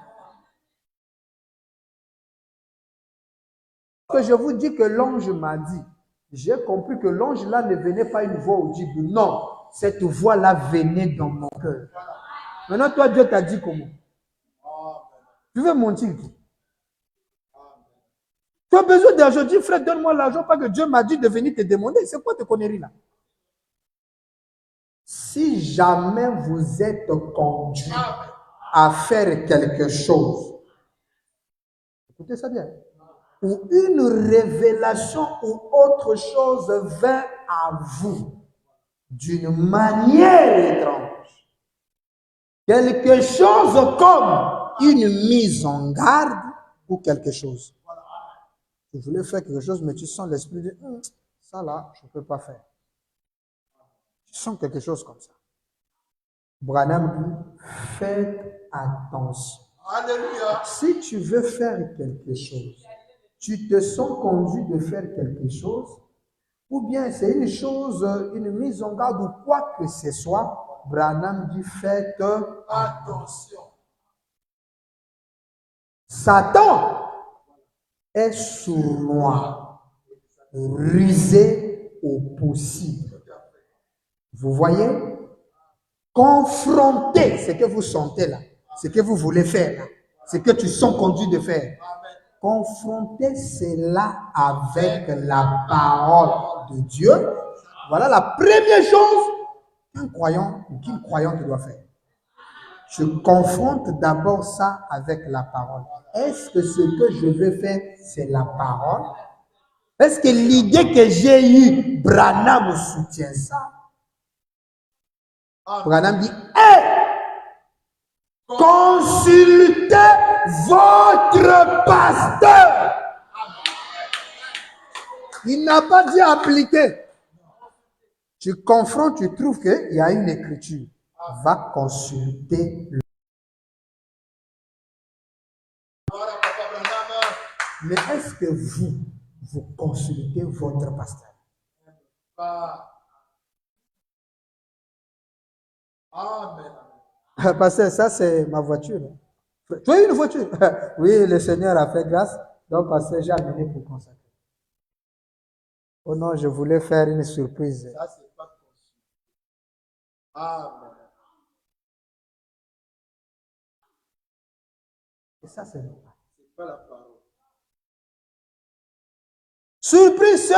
Que je vous dis que l'ange m'a dit. J'ai compris que l'ange là ne venait pas une voix audible. Non, cette voix là venait dans mon cœur. Maintenant, toi, Dieu t'a dit comment? Tu veux mentir qui? Tu as besoin d'argent. Dis, frère, donne-moi l'argent parce que Dieu m'a dit de venir te demander. C'est quoi tes conneries là? Si jamais vous êtes conduit à faire quelque chose, écoutez ça bien, ou une révélation ou autre chose vint à vous d'une manière étrange, quelque chose comme une mise en garde ou quelque chose. Tu voulais faire quelque chose, mais tu sens l'esprit de ça là, je ne peux pas faire. Tu sens quelque chose comme ça. Branham dit, faites attention. Alléluia. Si tu veux faire quelque chose, tu te sens conduit de faire quelque chose, ou bien c'est une chose, une mise en garde ou quoi que ce soit, Branham dit, faites Attention. Satan est sournois, rusé au possible. Vous voyez? Confronter ce que vous sentez là, ce que vous voulez faire là, ce que tu sens conduit de faire. Confronter cela avec la parole de Dieu. Voilà la première chose qu'un croyant ou qu'une croyante doit faire. Je confronte d'abord ça avec la parole. Est-ce que ce que je veux faire, c'est la parole? Est-ce que l'idée que j'ai eue, Branham soutient ça? Branham dit, consultez votre pasteur. Il n'a pas dit appliquer. Tu confrontes, tu trouves qu'il y a une écriture. Va consulter le. Mais est-ce que vous consultez votre pasteur? Amen. Pasteur, ça c'est ma voiture. Tu as une voiture? Oui, le Seigneur a fait grâce. Donc, pasteur, j'ai amené pour consacrer. Oh non, je voulais faire une surprise. Ça, c'est pas possible. Amen. Et ça, c'est normal. C'est pas la parole. Surprise,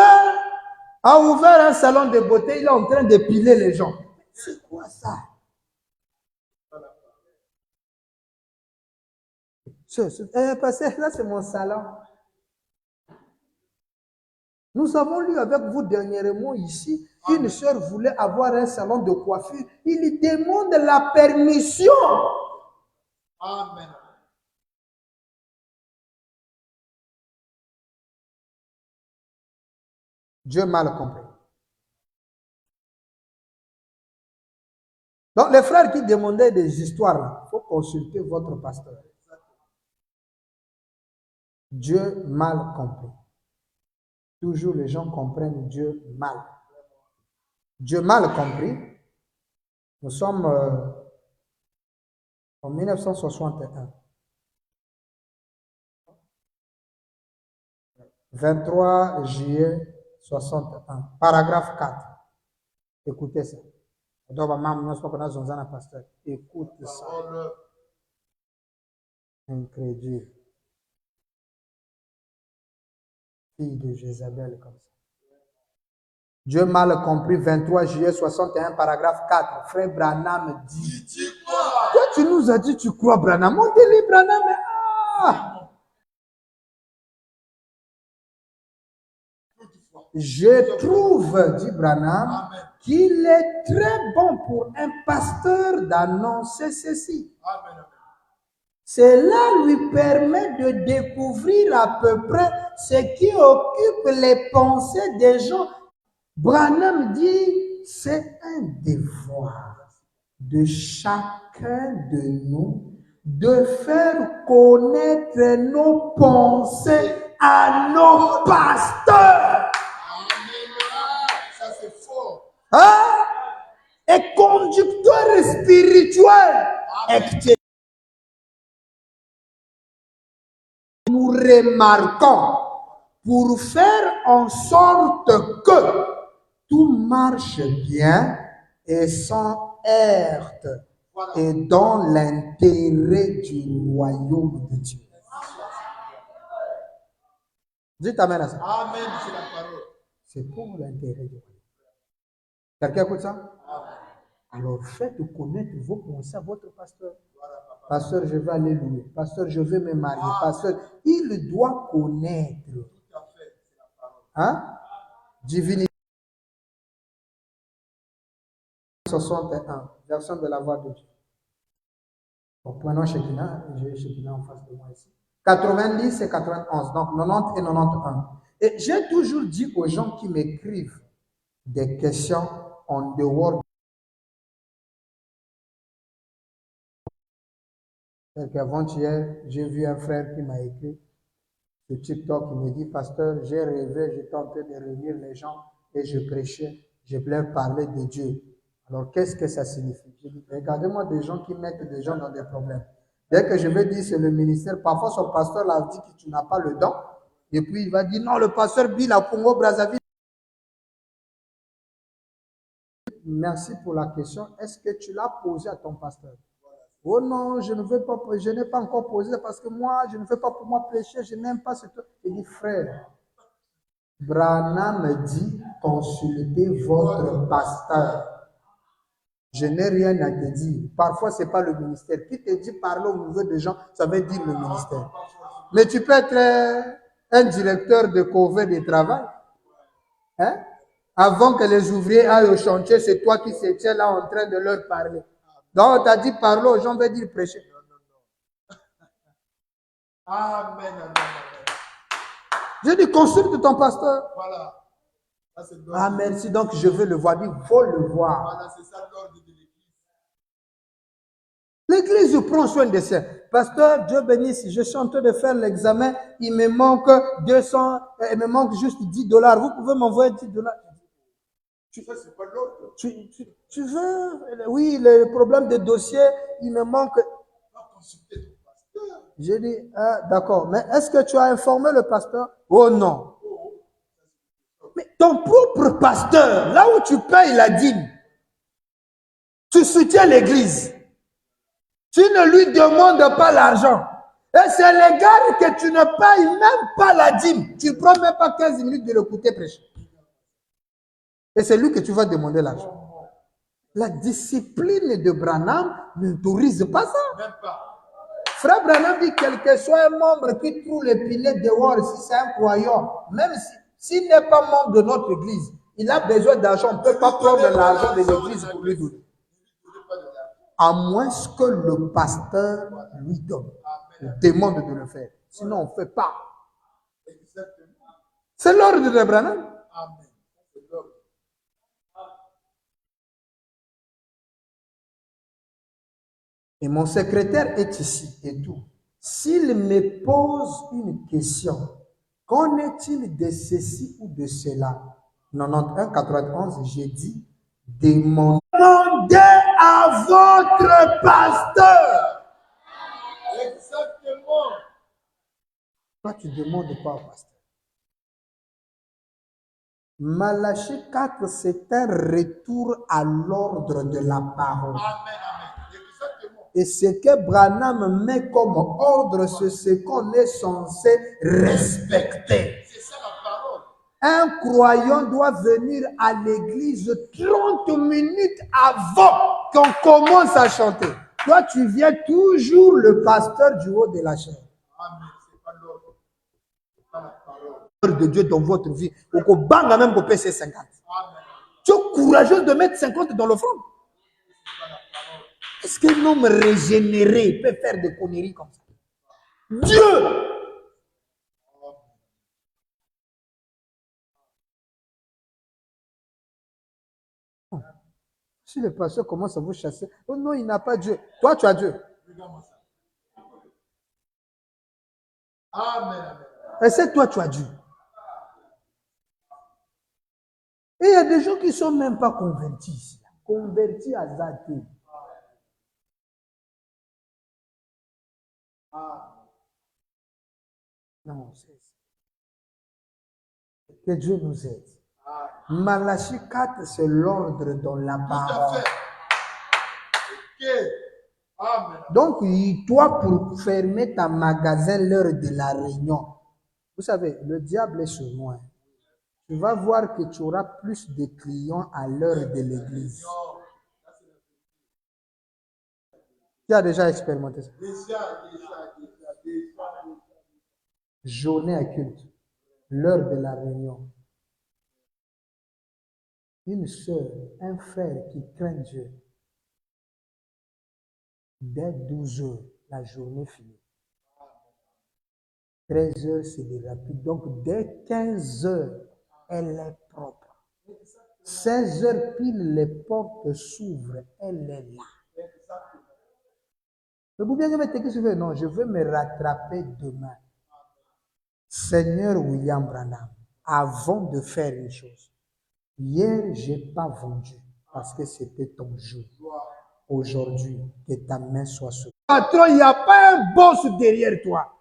a ouvert un salon de beauté, il est en train de piler les gens. C'est quoi ça? Pasteur, là c'est mon salon. Nous avons lu avec vous dernièrement ici, une sœur voulait avoir un salon de coiffure. Il lui demande la permission. Amen. Dieu mal compris. Donc, les frères qui demandaient des histoires, il faut consulter votre pasteur. Dieu mal compris. Toujours les gens comprennent Dieu mal. Dieu mal compris. Nous sommes en 1961. 23 juillet 61. Paragraphe 4. Écoutez ça. Écoute ça. Incrédule. Fille de Jézabel comme ça. Dieu mal compris, 23 juillet 61, paragraphe 4. Frère Branham dit. Toi, tu nous as dit, tu crois Branham. Montez-les, Branham. Je trouve, dit Branham, qu'il est très bon pour un pasteur d'annoncer ceci. Cela lui permet de découvrir à peu près ce qui occupe les pensées des gens. Branham dit, c'est un devoir de chacun de nous de faire connaître nos pensées à nos pasteurs. Ça, c'est fort. Hein? Et conducteur spirituel. Nous remarquons pour faire en sorte que tout marche bien et sans heurte et dans l'intérêt du royaume de Dieu. Dites amen à ça. Amen, c'est la parole. C'est pour l'intérêt du royaume. Quelqu'un écoute ça? Alors faites connaître vos pensées à votre pasteur. Pasteur, je vais aller louer. Pasteur, je vais me marier. Pasteur, il doit connaître. Tout à fait, c'est la parole. Hein? Divinité 61, version de la voix de Dieu. Bon, prenons Shekinah. J'ai Shekinah en face de moi ici. 90 et 91, donc 90 et 91. Et j'ai toujours dit aux gens qui m'écrivent des questions en dehors. Avant-hier, j'ai vu un frère qui m'a écrit sur TikTok, il me dit, pasteur, j'ai rêvé, j'étais en train de réunir les gens et je prêchais, je leur parlais de Dieu. Alors, qu'est-ce que ça signifie? Je dis, regardez-moi des gens qui mettent des gens dans des problèmes. Dès que je vais dire c'est le ministère, parfois son pasteur l'a dit que tu n'as pas le don. Et puis il va dire, non, le pasteur Bill à Congo-Brazzaville. Merci pour la question. Est-ce que tu l'as posé à ton pasteur? Oh non, je n'ai pas encore posé parce que moi, je ne fais pas pour moi prêcher, je n'aime pas ce truc. Il dit, frère, Branham me dit, consultez votre pasteur. Je n'ai rien à te dire. Parfois, ce n'est pas le ministère. Qui te dit parler au niveau des gens, ça veut dire le ministère. Mais tu peux être un directeur de couvert de travail. Hein? Avant que les ouvriers aillent au chantier, c'est toi qui se tiens là en train de leur parler. Donc, on t'a dit parler aux gens, veut dire prêcher. Amen, amen, amen. Je dis, consulte ton pasteur. Voilà. Ça, c'est Ah, merci, donc je veux le voir. Il faut le voir. Voilà, c'est ça l'ordre de l'église. L'église prend soin de ça. Pasteur, Dieu bénisse, je suis en train de faire l'examen, il me manque 200, il me manque juste $10. Vous pouvez m'envoyer $10. Ça, c'est pas l'ordre. Tu veux? Oui, le problème de dossier, il me manque. Va consulter ton pasteur. J'ai dit, ah, d'accord, mais est-ce que tu as informé le pasteur? Oh non. Mais ton propre pasteur, là où tu payes la dîme, tu soutiens l'église. Tu ne lui demandes pas l'argent. Et c'est légal que tu ne payes même pas la dîme. Tu ne prends même pas 15 minutes de l'écouter prêcher. Et c'est lui que tu vas demander l'argent. La discipline de Branham n'autorise pas ça. Même pas. Frère Branham dit quel que soit un membre qui trouve le pilet dehors, si c'est un croyant, même s'il n'est pas membre de notre église, il a besoin d'argent, on ne peut pas prendre l'argent de l'église pour lui donner. À moins que le pasteur lui donne, ou demande de le faire. Sinon, on ne fait pas. C'est l'ordre de Branham. Et mon secrétaire est ici et tout. S'il me pose une question, qu'en est-il de ceci ou de cela? 91, 91, j'ai dit, demandez à votre pasteur. Exactement. Toi, tu ne demandes pas au pasteur. Malachie 4, c'est un retour à l'ordre de la parole. Amen, amen. Exactement. Et ce que Branham met comme ordre, c'est ce qu'on est censé respecter. C'est ça la parole. Un croyant doit venir à l'église 30 minutes avant qu'on commence à chanter. Toi, tu viens toujours le pasteur du haut de la chair. Amen. C'est pas l'ordre. C'est pas la parole. De Dieu dans votre vie. Au banga même pour PC 50. Amen. Tu es courageux de mettre 50 dans l'offrande. Est-ce qu'un homme régénéré peut faire des conneries comme ça? Dieu! Si le pasteur commence à vous chasser, oh non, il n'a pas Dieu. Toi, tu as Dieu. Regarde-moi ça. Amen, amen. Et c'est toi, tu as Dieu. Et il y a des gens qui ne sont même pas convertis ici. Convertis à Zate. Non, c'est que Dieu nous aide. Malachie 4, c'est l'ordre dans la parole. Ok. Amen. Donc, toi, pour fermer ta magasin l'heure de la réunion, vous savez, le diable est sur moi. Tu vas voir que tu auras plus de clients à l'heure de l'église. Tu as déjà expérimenté ça? Déjà. Journée à culte, l'heure de la réunion. Une sœur, un frère qui craint Dieu. Dès 12 heures, la journée finie. 13 heures, c'est des rapides. Donc, dès 15 heures, elle est propre. 16 heures pile, les portes s'ouvrent. Elle est là. Mais vous bien mettre que je veux? Non, je veux me rattraper demain. Seigneur William Branham, avant de faire une chose, hier, je n'ai pas vendu parce que c'était ton jour. Aujourd'hui, que ta main soit sur toi. Patron, il n'y a pas un boss derrière toi.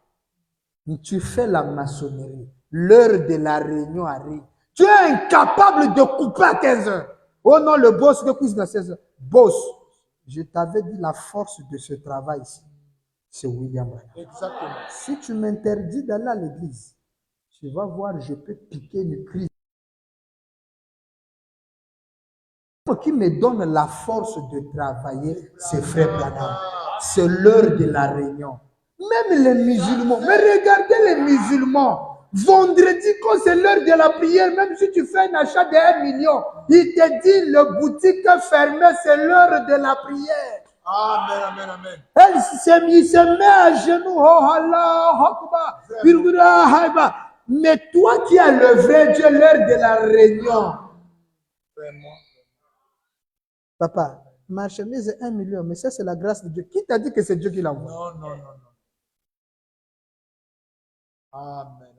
Tu fais la maçonnerie. L'heure de la réunion arrive. Tu es incapable de couper à 15 heures. Oh non, le boss ne couche à 16 heures. Boss, je t'avais dit la force de ce travail ici. C'est William Branham. Exactement. Si tu m'interdis d'aller à l'église, tu vas voir, je peux piquer une crise. Qui me donne la force de travailler, c'est Frère Branham. C'est l'heure de la réunion. Même les musulmans, mais regardez les musulmans. Vendredi, quand c'est l'heure de la prière, même si tu fais un achat de 1 million, il te dit le boutique est fermée, c'est l'heure de la prière. Amen, amen, amen. Il se met à genoux. Oh Allah, Akbar. Mais toi qui as le vrai Dieu, l'heure de la réunion. Vraiment. Papa, ma chemise est 1 million, mais ça c'est la grâce de Dieu. Qui t'a dit que c'est Dieu qui l'envoie? Non. Amen, amen.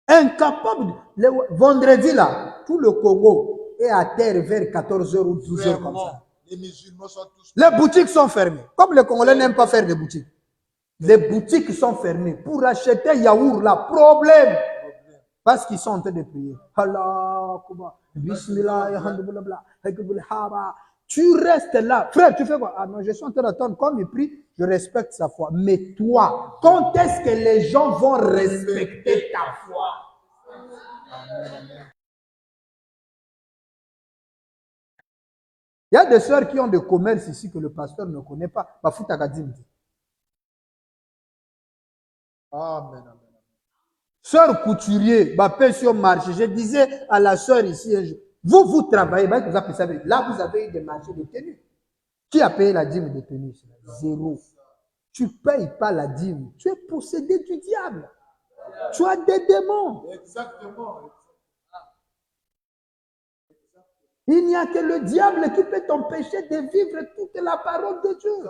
Incapable. Le vendredi là, tout le Congo est à terre vers 14h ou 12h comme ça. Les musulmans sont tous. Les boutiques sont fermées. Comme les Congolais n'aiment pas faire des boutiques. Les boutiques sont fermées. Pour acheter yaourt là, problème. Parce qu'ils sont en train de prier. Allah, Bismillah, tu restes là. Frère, tu fais quoi? Ah non, je suis en train d'attendre. Comme il prie, je respecte sa foi. Mais toi, quand est-ce que les gens vont respecter ta foi? Il y a des sœurs qui ont des commerces ici que le pasteur ne connaît pas. Amen, amen. Sœur couturier, sur marché. Je disais à la sœur ici, vous travaillez, là vous avez eu des marchés de tenue. Qui a payé la dîme de tenue? Zéro. Tu ne payes pas la dîme. Tu es possédé du diable. Tu as des démons. Exactement. Il n'y a que le diable qui peut t'empêcher de vivre toute la parole de Dieu.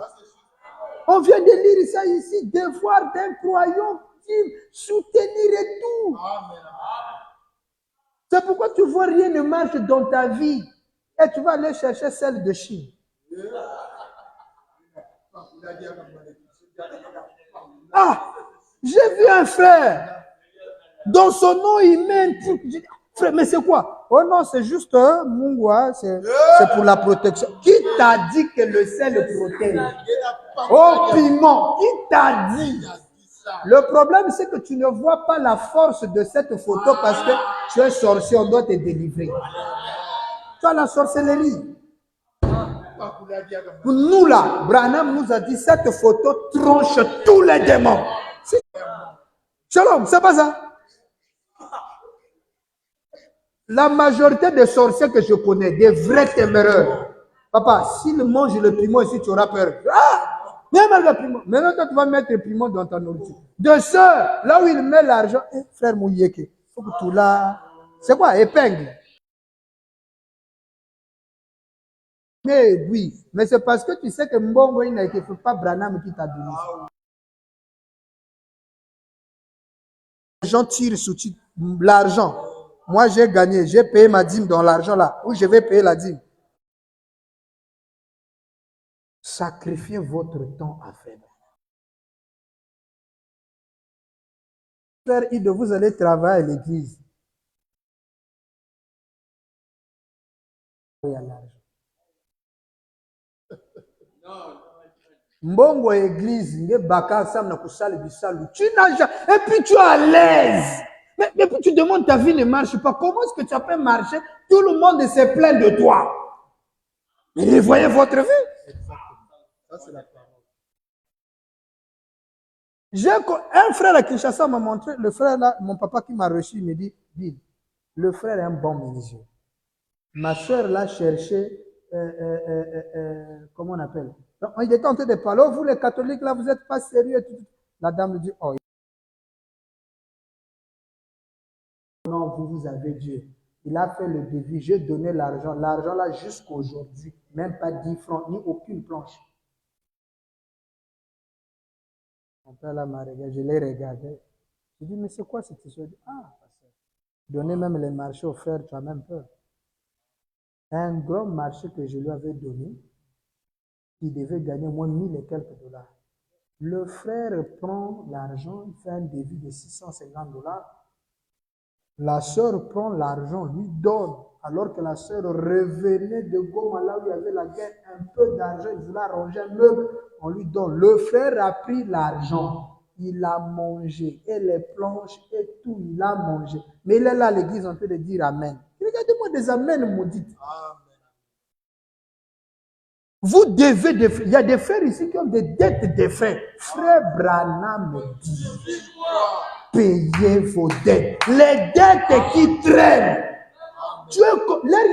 On vient de lire ça ici, devoir d'un croyant, soutenir et tout. C'est pourquoi tu vois rien ne marche dans ta vie. Et tu vas aller chercher celle de Chine. Ah, j'ai vu un frère. Dans son nom, il met un truc. Frère, mais c'est quoi? Oh non, c'est juste Mungwa, c'est pour la protection. Qui t'a dit que le sel protège? Oh, piment, qui t'a dit? Le problème, c'est que tu ne vois pas la force de cette photo parce que tu es sorcier, on doit te délivrer. Tu as la sorcellerie. Nous là, Branham nous a dit, cette photo tronche tous les démons. Shalom, c'est pas ça? La majorité des sorciers que je connais, des vrais téméraires. Papa, s'ils mangent le piment ici, tu auras peur. Ah! Même le piment. Maintenant, toi, tu vas mettre le piment dans ta nourriture. De ça, là où il met l'argent, frère Mouyeke, faut que tu l'as. C'est quoi? Épingle. Mais oui, mais c'est parce que tu sais que Mbongo, il n'a été fait pas Branham qui t'a donné ça. Les gens tirent sous l'argent. Moi, j'ai gagné, j'ai payé ma dîme dans l'argent là, où je vais payer la dîme. Sacrifiez votre temps à faire. Frère Ido, vous allez travailler à l'église. Il y a l'argent. Mbongo église, tu n'as jamais. Et puis tu es à l'aise. Mais puis tu demandes ta vie ne marche pas. Comment est-ce que tu peux marcher? Tout le monde se plaint de toi. Mais voyez votre vie. Ça, c'est la parole. Un frère à Kinshasa m'a montré, le frère là, mon papa qui m'a reçu, il me dit, Bill, le frère est un bon menuisier. Ma soeur l'a cherché, comment on appelle? Donc, il était en train de parler, oh, vous les catholiques là, vous n'êtes pas sérieux. La dame lui dit, oh, non, vous avez Dieu. Il a fait le devis, j'ai donné l'argent. L'argent là, jusqu'à aujourd'hui, même pas 10 francs, ni aucune planche. Mon père là m'a regardé, je l'ai regardé. Je dis, mais c'est quoi cette histoire? Ah, donner même les marchés aux frères, tu as même peur. Un grand marché que je lui avais donné, il devait gagner au moins 1000 et quelques dollars. Le frère prend l'argent, il fait un devis de 650 dollars. La sœur prend l'argent, lui donne, alors que la sœur revenait de Goma, là où il y avait la guerre, un peu d'argent, il voulait arranger un meuble, on lui donne. Le frère a pris l'argent, il a mangé, et les planches, et tout, il a mangé. Mais il est là à l'église en train de dire Amen. Regardez-moi des Amen maudites. Vous devez, il y a des frères ici qui ont des dettes des frères. Frère Branham me dit, payez vos dettes. Les dettes qui traînent. L'air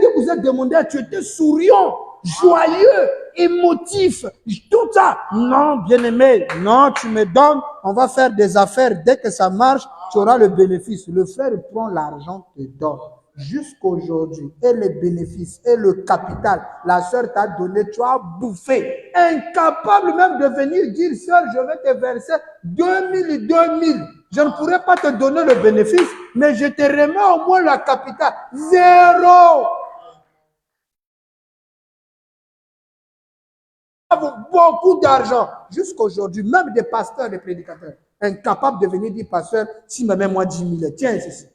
que vous êtes demandé, tu étais souriant, joyeux, émotif, tout ça. Non, bien-aimé, non, tu me donnes, on va faire des affaires. Dès que ça marche, tu auras le bénéfice. Le frère prend l'argent, te donne. Jusqu'aujourd'hui, et les bénéfices, et le capital, la sœur t'a donné, tu as bouffé. Incapable même de venir dire, sœur, je vais te verser 2000. Je ne pourrais pas te donner le bénéfice, mais je te remets au moins la capitale. 0. Beaucoup d'argent. Jusqu'aujourd'hui, même des pasteurs, des prédicateurs, incapables de venir dire, pasteur, si moi 10 000, tiens, c'est ça.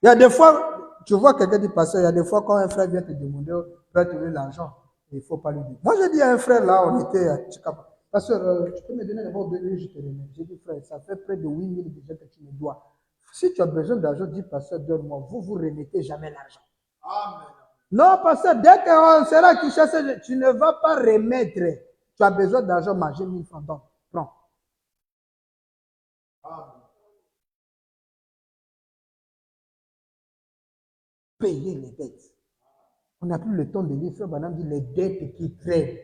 Il y a des fois, tu vois quelqu'un dit, pasteur, il y a des fois quand un frère vient te demander, frère, te donner l'argent, il ne faut pas lui dire. Moi, j'ai dit à un frère là, on était à Chicago. Pasteur, tu peux me donner d'abord 2 000, je te remets. J'ai dit, frère, ça fait près de 8 000 déjà que tu me dois. Si tu as besoin d'argent, dis, pasteur, donne-moi. Vous remettez jamais l'argent. Amen. Non, pasteur, dès qu'on sera qui chasse, tu ne vas pas remettre. Tu as besoin d'argent, manger 1000 francs. Donc, prends. Amen. Payer les dettes. On n'a plus le temps de lire. Frère Branham dit les dettes qui traînent.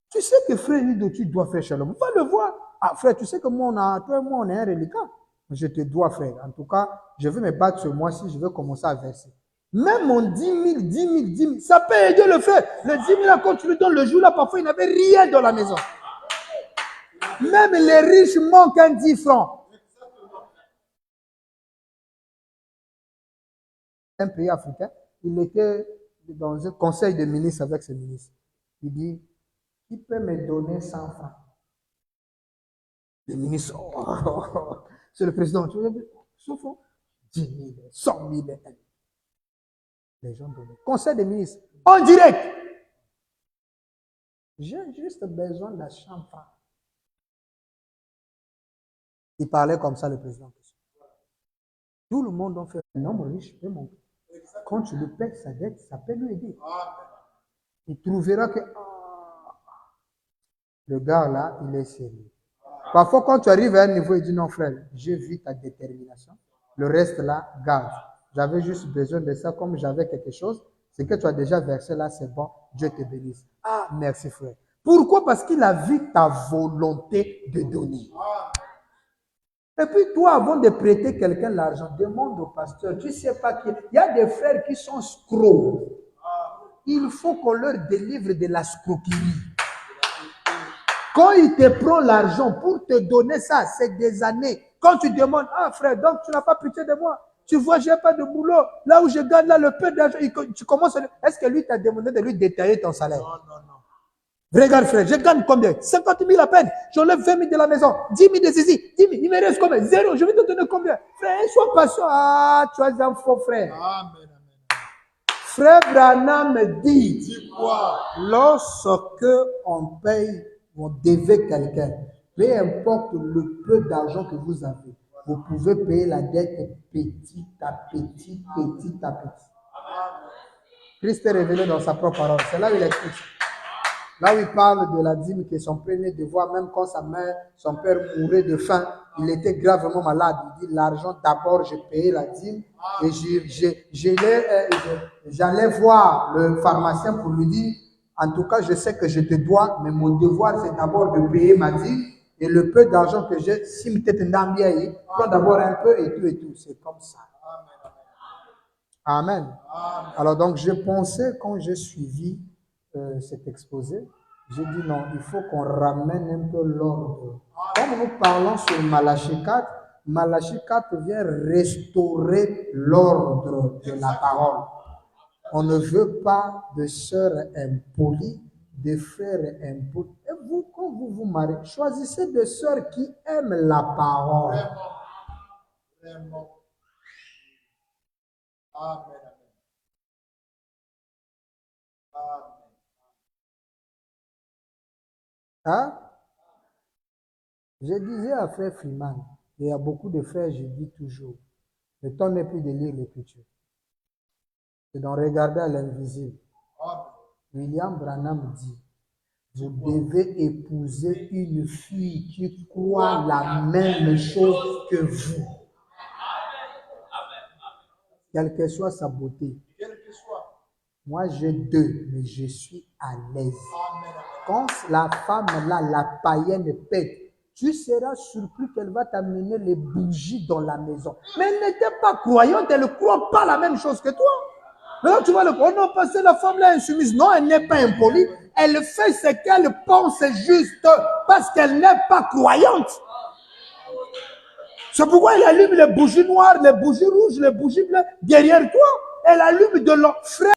Tu sais que frère Nido, tu dois faire shalom. Va le voir. Ah, frère, tu sais que moi, toi et moi, on est un reliquat. Je te dois, frère. En tout cas, je vais me battre ce mois-ci, je vais commencer à verser. Même mon 10 000, ça peut aider le frère. Le 10 000, quand tu lui donnes le jour là, parfois, il n'avait rien dans la maison. Même les riches manquent un 10 francs. Un pays africain, il était dans un conseil de ministres avec ses ministres. Il dit, qui peut me donner 100 francs? Les ministres, c'est le président. Tu veux sauf 10 000, 100 000. Les gens donnaient. Conseil des ministres, en direct. J'ai juste besoin de 100 francs. Il parlait comme ça, le président. Tout le monde en fait. Un homme riche peut monter. Quand tu lui payes sa dette, ça peut lui aider. Il trouvera que le gars là, il est sérieux. Parfois, quand tu arrives à un niveau, il dit non, frère, j'ai vu ta détermination. Le reste là, garde. J'avais juste besoin de ça, comme j'avais quelque chose. Ce que tu as déjà versé là, c'est bon. Dieu te bénisse. Ah, merci, frère. Pourquoi? Parce qu'il a vu ta volonté de donner. Et puis, toi, avant de prêter quelqu'un l'argent, demande au pasteur. Tu ne sais pas qui. Il y a des frères qui sont escrocs. Il faut qu'on leur délivre de la escroquerie. Quand il te prend l'argent pour te donner ça, c'est des années. Quand tu demandes, ah frère, donc tu n'as pas pitié de moi. Tu vois, je n'ai pas de boulot. Là où je gagne, là, le peu d'argent, tu commences à... Est-ce que lui t'a demandé de lui détailler ton salaire? Non. Regarde frère, je gagne combien? 50 000 à peine. J'enlève 20 000 de la maison. 10 000 de ceci. 10 000, il me reste combien? Zéro. Je vais te donner combien? Frère, sois patient. Ah, tu as un faux frère. Amen. Frère Branham dit, Dis quoi? lorsque on paye, on devait quelqu'un, peu importe le peu d'argent que vous avez, vous pouvez payer la dette petit à petit, petit à petit. Christ est révélé dans sa propre parole. C'est là où il explique. Là où il parle de la dîme qui est son premier devoir, même quand sa mère, son père mourait de faim, il était gravement malade. Il dit, l'argent, d'abord, j'ai payé la dîme et j'allais voir le pharmacien pour lui dire, en tout cas, je sais que je te dois, mais mon devoir, c'est d'abord de payer ma dîme et le peu d'argent que j'ai, si me tête d'ambiaye, prends d'abord un peu et tout. C'est comme ça. Amen. Alors donc, je pensais, quand j'ai suivi cet exposé, j'ai dit non, il faut qu'on ramène un peu l'ordre. Comme nous parlons sur Malachie 4, Malachie 4 vient restaurer l'ordre de la parole. On ne veut pas de sœurs impolies, de frères impolis. Et vous, quand vous vous mariez, choisissez des sœurs qui aiment la parole. Vraiment. Amen. Hein? Je disais à frère Freeman, et il y a beaucoup de frères, je dis toujours, le temps n'est plus de lire l'écriture. C'est d'en regarder à l'invisible. William Branham dit, vous devez épouser une fille qui croit la même chose que vous. Quelle que soit sa beauté. Moi, j'ai deux, mais je suis à l'aise. Quand la femme là, la païenne pète, tu seras surpris qu'elle va t'amener les bougies dans la maison. Mais elle n'était pas croyante, elle ne croit pas la même chose que toi. Maintenant, tu vois le oh non, parce que la femme là est insoumise. Non, elle n'est pas impolie. Elle fait ce qu'elle pense juste parce qu'elle n'est pas croyante. C'est pourquoi elle allume les bougies noires, les bougies rouges, les bougies bleues derrière toi. Elle allume de l'enfer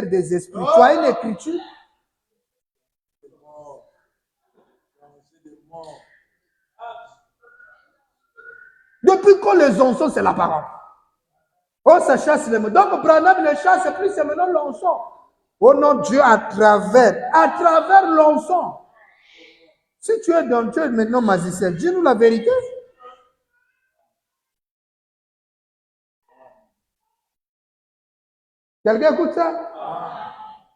des esprits. Tu as une écriture. Depuis quand les onçons, c'est la parole. Oh, ça chasse les mots. Donc, Branham ne chasse plus, c'est maintenant l'onçon. Oh non, Dieu, à travers l'onçon. Si tu es dans Dieu maintenant, magicien, dis-nous la vérité. Quelqu'un écoute ça?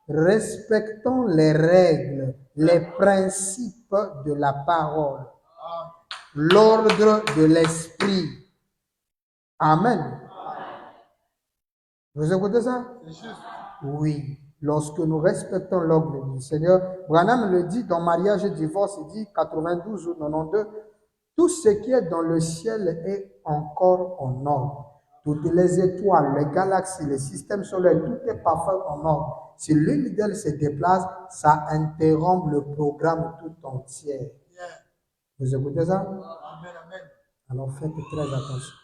Respectons les règles, les principes de la parole, l'ordre de l'esprit. Amen. Vous écoutez ça? Oui. Lorsque nous respectons l'ordre du Seigneur, Branham le dit dans Mariage et Divorce, il dit 92 ou 92, tout ce qui est dans le ciel est encore en ordre. Toutes les étoiles, les galaxies, les systèmes solaires, tout est parfait en ordre. Si l'une d'elles se déplace, ça interrompt le programme tout entier. Vous écoutez ça? Amen, amen. Alors faites très attention.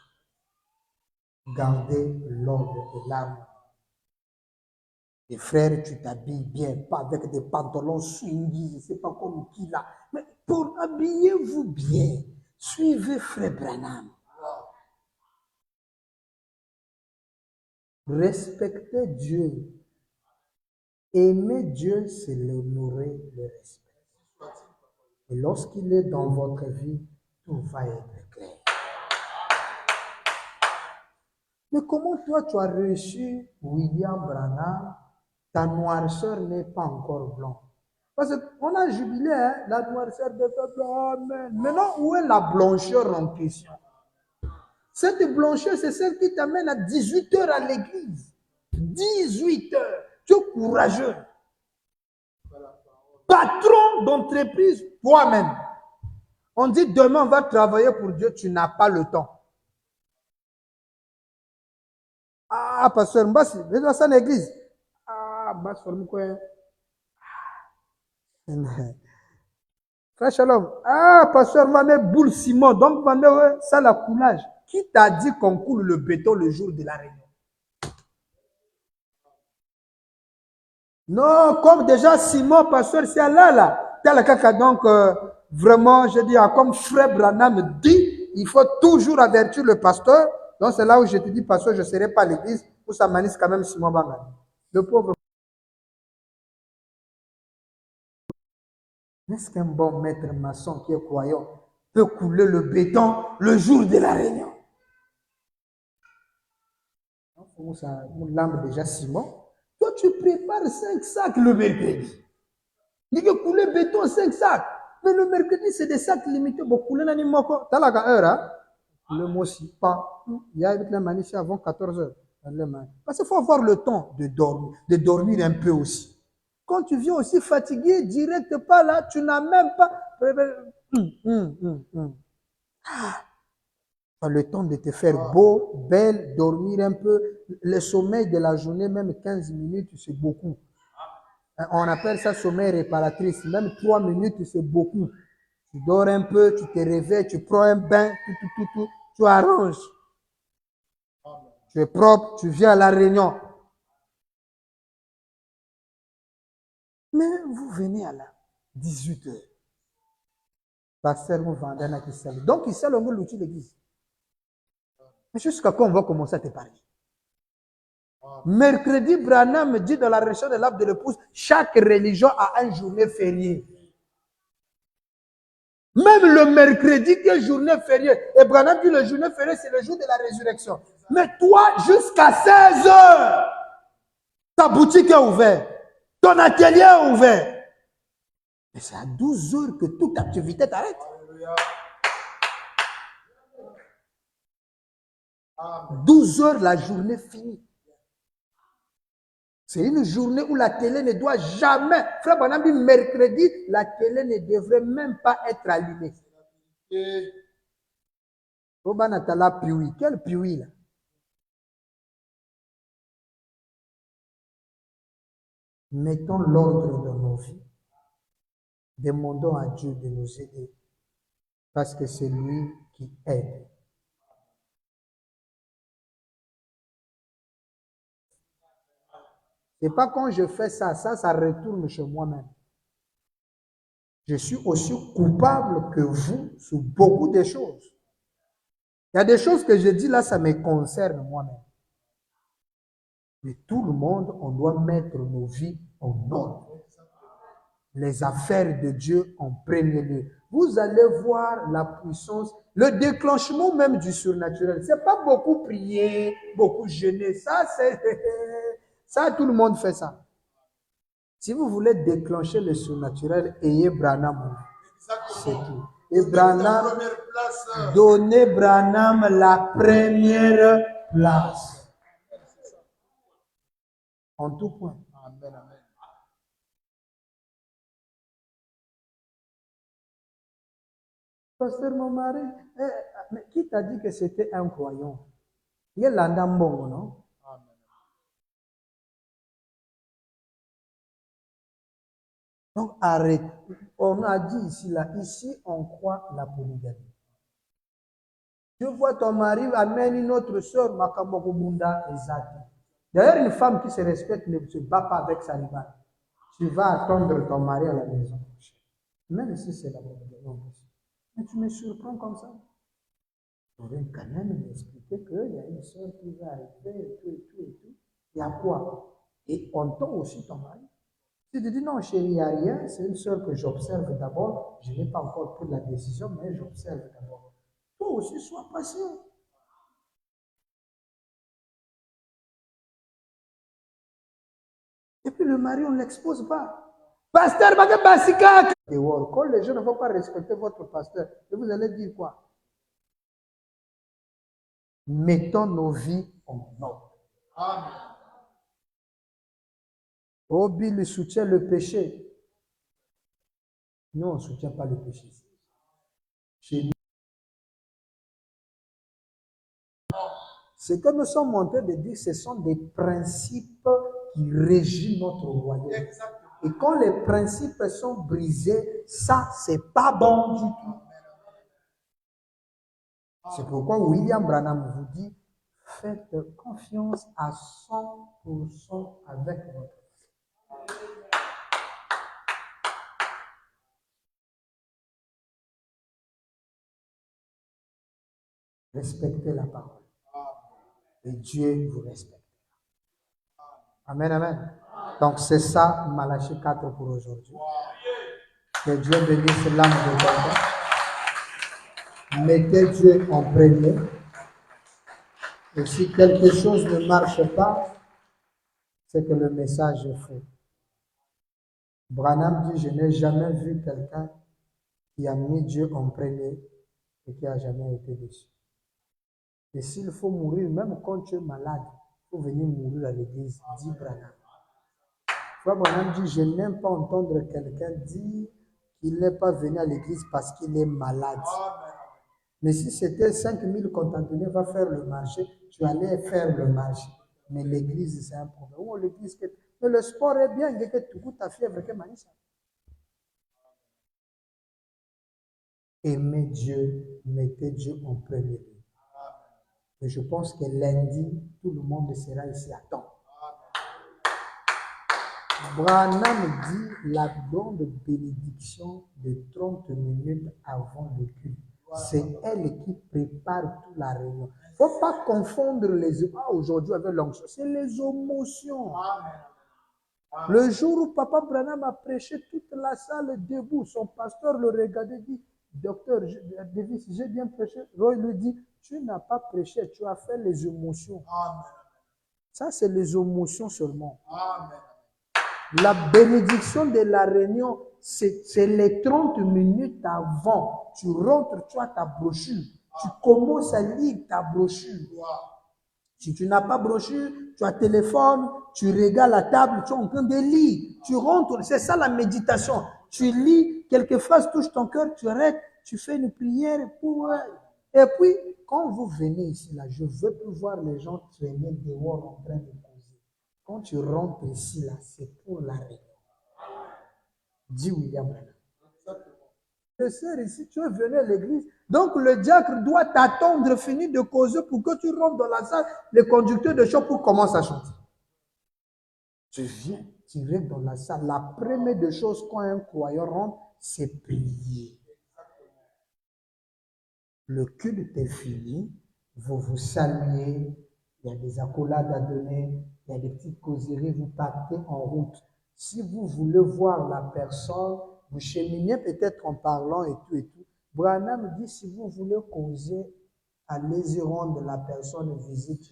Gardez l'ordre et l'âme. Et frère, tu t'habilles bien, pas avec des pantalons swingis, c'est pas comme qui là. Mais pour habillez-vous bien. Suivez frère Branham. Respectez Dieu. Aimer Dieu, c'est l'honorer, le respect. Et lorsqu'il est dans votre vie, tout va être clair. Mais comment toi, tu as reçu William Branham, ta noirceur n'est pas encore blanc? Parce qu'on a jubilé, hein, la noirceur de peuple, amen. Maintenant, où est la blancheur en question? Cette blancheur, c'est celle qui t'amène à 18 heures à l'église. 18 heures. Tu es courageux. Patron d'entreprise, toi-même. On dit demain, on va travailler pour Dieu, tu n'as pas le temps. Ah, pasteur Mbassi, je dois ça l'église. Ah, Mbassi, quoi? Frère Shalom. Ah, pasteur, on va mettre boule ciment. Donc, on va ça la coulage. Qui t'a dit qu'on coule le béton le jour de la réunion? Non, comme déjà Simon, pasteur, c'est là. Tel caca, donc, vraiment, je dis, comme frère Branham dit, il faut toujours avertir le pasteur. Donc, c'est là où je te dis, pasteur, je ne serai pas à l'église, pour ça manise quand même Simon Bangan. Le pauvre. Est-ce qu'un bon maître maçon qui est croyant peut couler le béton le jour de la réunion? Une lampe déjà Simon. Toi, tu prépares 5 sacs le mercredi. Il veut couler béton 5 sacs. Mais le mercredi, c'est des sacs limités. Bon, couler l'année moko. T'as la heure, hein? Le mot si pas. Il y a une manif avant 14 heures. Parce qu'il faut avoir le temps de dormir un peu aussi. Quand tu viens aussi fatigué, direct pas là, tu n'as même pas le temps de te faire beau, belle, dormir un peu. Le sommeil de la journée, même 15 minutes, c'est beaucoup. On appelle ça sommeil réparatrice. Même 3 minutes, c'est beaucoup. Tu dors un peu, tu te réveilles, tu prends un bain, tu arranges. Tu es propre, tu viens à la réunion. Mais vous venez à la 18 heures. Pasteur, vous vendez un Kisal. Donc, il sait l'outil de l'église. Mais jusqu'à quand on va commencer à te parler? Mercredi, Branham dit dans la religion de l'arbre de l'épouse, chaque religion a une journée fériée. Même le mercredi qui est journée fériée. Et Branham dit le journée fériée, c'est le jour de la résurrection. Mais toi, jusqu'à 16 heures, ta boutique est ouverte. Ton atelier est ouvert. Mais c'est à 12 heures que toute activité t'arrête. 12 heures, la journée finie. C'est une journée où la télé ne doit jamais. Frère Branham dit mercredi, la télé ne devrait même pas être allumée. Quel piwi là? Mettons l'ordre dans nos vies. Demandons à Dieu de nous aider. Parce que c'est lui qui aide. C'est pas quand je fais ça, ça retourne chez moi-même. Je suis aussi coupable que vous sur beaucoup de choses. Il y a des choses que je dis là, ça me concerne moi-même. Mais tout le monde, on doit mettre nos vies en ordre. Les affaires de Dieu en premier lieu. Vous allez voir la puissance, le déclenchement même du surnaturel. C'est pas beaucoup prier, beaucoup jeûner. Ça, c'est... Ça, tout le monde fait ça. Si vous voulez déclencher le surnaturel, ayez Branham. C'est tout. Et Branham, donnez Branham la première place. En tout point. Amen, amen. Pasteur, mon mari, mais qui t'a dit que c'était un croyant? Il y a l'andambongo, non? Donc, arrête. On a dit ici, là, ici, on croit la polygamie. Tu vois ton mari amène une autre soeur, Makambo Bunda et Zati. D'ailleurs, une femme qui se respecte ne se bat pas avec sa rivale. Tu vas attendre ton mari à la maison. Même si c'est la polygamie. Mais tu me surprends comme ça. Tu aurais quand même m'expliquer qu'il y a une soeur qui va arriver et tout, et tout, et tout. Il y a quoi? Et on tombe aussi ton mari. Tu te dis non, chérie, il n'y a rien. C'est une soeur que j'observe d'abord. Je n'ai pas encore pris la décision, mais j'observe d'abord. Toi aussi, sois patient. Et puis le mari, on ne l'expose pas. Pasteur, quand les gens ne vont pas respecter votre pasteur, vous allez dire quoi? Mettons nos vies en ordre. Amen. Obi le soutient le péché. Nous, on ne soutient pas le péché. Chez nous, ce que nous sommes en train de dire, ce sont des principes qui régissent notre royaume. Et quand les principes sont brisés, ça, c'est pas bon du tout. C'est pourquoi William Branham vous dit, faites confiance à 100% avec votre vie. Respectez la parole. Et Dieu vous respecte. Amen, amen. Donc c'est ça, Malachie 4 pour aujourd'hui. Que Dieu bénisse l'âme de l'homme. Mettez Dieu en premier. Et si quelque chose ne marche pas, c'est que le message est faux. Branham dit, je n'ai jamais vu quelqu'un qui a mis Dieu en premier et qui n'a jamais été déçu. Et s'il faut mourir, même quand tu es malade, il faut venir mourir à l'église, dit Branham. Frère Branham dit, je n'aime pas entendre quelqu'un dire qu'il n'est pas venu à l'église parce qu'il est malade. Mais si c'était 5000 contenteneurs va faire le marché, tu allais faire le marché. Mais l'église, c'est un problème. Oh, l'église, mais le sport est bien, il y a que tout ta fièvre que manisa. Aimez Dieu, mettez Dieu en premier lieu. Et je pense que lundi, tout le monde sera ici à temps. Branham dit la grande bénédiction de 30 minutes avant le culte. C'est elle qui prépare toute la réunion. Il ne faut pas confondre les aujourd'hui avec l'onction. C'est les émotions. Le jour où Papa Branham a prêché, toute la salle debout. Son pasteur le regardait et dit, docteur Davis, j'ai bien prêché. Roy lui dit, tu n'as pas prêché, tu as fait les émotions. Amen. Ça, c'est les émotions seulement. Amen. La bénédiction de la réunion, c'est les 30 minutes avant. Tu rentres, tu as ta brochure. Tu commences à lire ta brochure. Si tu n'as pas brochure, tu as téléphone, tu regardes la table, tu es en train de lire. Tu rentres, c'est ça la méditation. Tu lis, quelques phrases touchent ton cœur, tu arrêtes, tu fais une prière. Et puis, quand vous venez ici, là, je veux plus voir les gens traîner dehors en train de causer. Quand tu rentres ici, là, c'est pour la réunion. Dit William Branham. Le sœur ici, tu es venu à l'église. Donc le diacre doit t'attendre, finir de causer pour que tu rentres dans la salle. Le conducteur de chant pour commencer à chanter. Tu viens, tu rentres dans la salle. La première des choses quand un croyant rentre, c'est prier. Le culte est fini. Vous vous saluez. Il y a des accolades à donner. Il y a des petites causeries. Vous partez en route. Si vous voulez voir la personne, vous cheminez peut-être en parlant et tout et tout. Branham dit, si vous voulez causer, allez-y rendre la personne visite.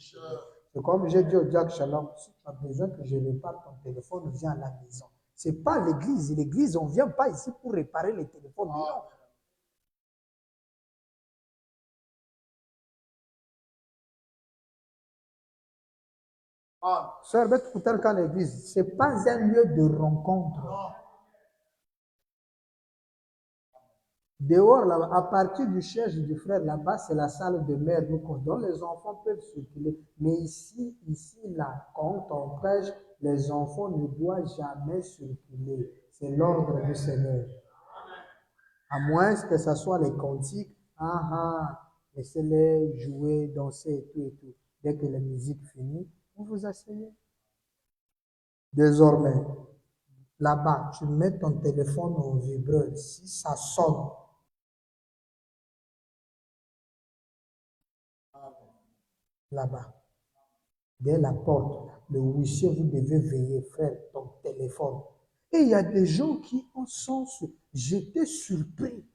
C'est comme j'ai dit au Jack Shalom, si tu as besoin que je répare ton téléphone, viens à la maison. Ce n'est pas l'église. L'église, on ne vient pas ici pour réparer les téléphones. Non. Sœur Beth Koutelka, l'église, ce n'est pas un lieu de rencontre. Dehors, là, à partir du siège du frère, là-bas, c'est la salle de mère, dont les enfants peuvent circuler. Mais ici, là, quand on prêche, les enfants ne doivent jamais circuler. C'est l'ordre du Seigneur. À moins que ce soit les cantiques, laissez-les jouer, danser et tout et tout. Dès que la musique finit, vous vous asseyez. Désormais, là-bas, tu mets ton téléphone au vibreur. Si ça sonne, là-bas, dès la porte, le huissier, vous devez veiller, frère, ton téléphone. Et il y a des gens qui en sont, j'étais surpris.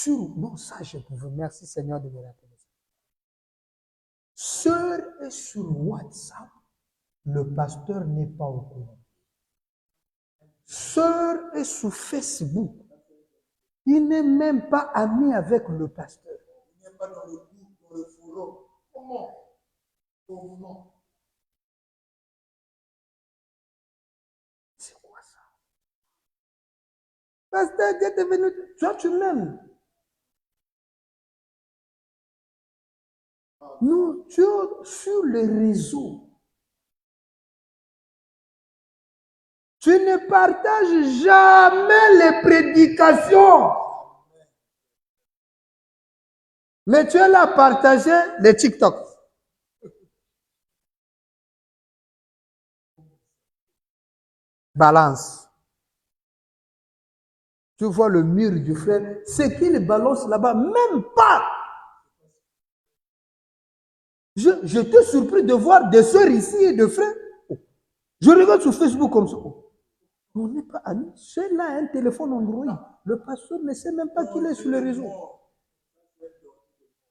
Non, ça, je pouvais. Merci Seigneur de me rappeler. Sœur est sur WhatsApp, le pasteur n'est pas au courant. Sœur est sur Facebook, il n'est même pas ami avec le pasteur. Il n'est pas dans le groupe, dans le forum. Comment? C'est quoi ça? Pasteur, Dieu est venu. Toi, tu m'aimes. Nous, tu es sur les réseaux. Tu ne partages jamais les prédications. Mais tu es là à partager les TikTok. Balance. Tu vois le mur du frère, ce qu'il balance là-bas, même pas. J'étais surpris de voir des sœurs ici et des frères. Je regarde sur Facebook comme ça. On n'est pas amis. Celui-là a un téléphone Android. Le pasteur ne sait même pas qu'il est sur les réseaux.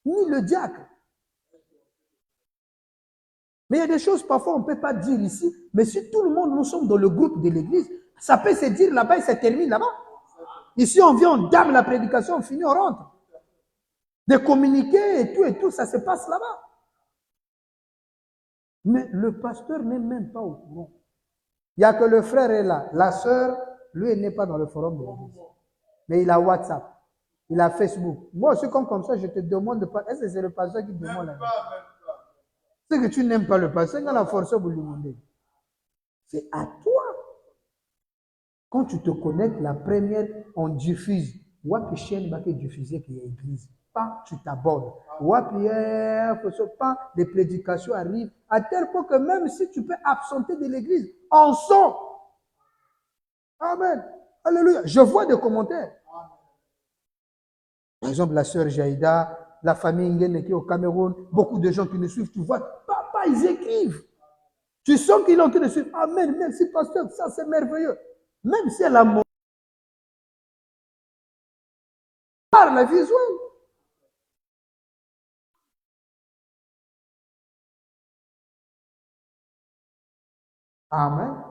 Ni le diacre. Mais il y a des choses, parfois, on ne peut pas dire ici. Mais si tout le monde, nous sommes dans le groupe de l'église, ça peut se dire là-bas et ça termine là-bas. Ici, on vient, on dame la prédication, on finit, on rentre. De communiquer et tout, ça se passe là-bas. Mais le pasteur n'est même pas au courant. Il n'y a que le frère est là. La sœur, lui, elle n'est pas dans le forum de l'église. Mais il a WhatsApp. Il a Facebook. Moi aussi, comme ça, je te demande pas. Est-ce que c'est le pasteur qui demande la C'est que tu n'aimes pas le pasteur, quand la force vous lui demandez. C'est à toi. Quand tu te connectes, la première, on diffuse. Wapi chaîne va diffuser qui est église. Pas, tu t'abordes. Wapi, pas, les prédications arrivent. À tel point que même si tu peux absenter de l'église, en son. Amen. Alléluia. Je vois des commentaires. Par exemple, la sœur Jaïda, la famille Ngene qui est au Cameroun, beaucoup de gens qui nous suivent, tu vois, papa, ils écrivent. Tu sens qu'ils ont en train de suivre. Amen, merci pasteur, ça c'est merveilleux. Même si elle a mort, la visuelle. Amen.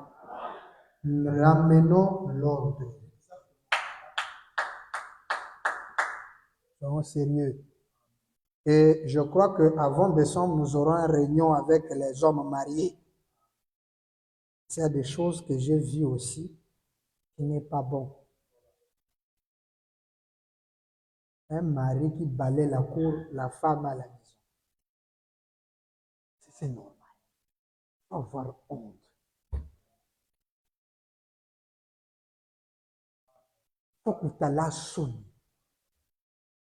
Ramenons l'ordre. Soyons sérieux. Et je crois qu'avant décembre, nous aurons une réunion avec les hommes mariés. C'est des choses que j'ai vues aussi qui n'est pas bon. Un mari qui balaie la cour, la femme à la maison. C'est normal. Il faut avoir honte. Il faut que tu la sonne.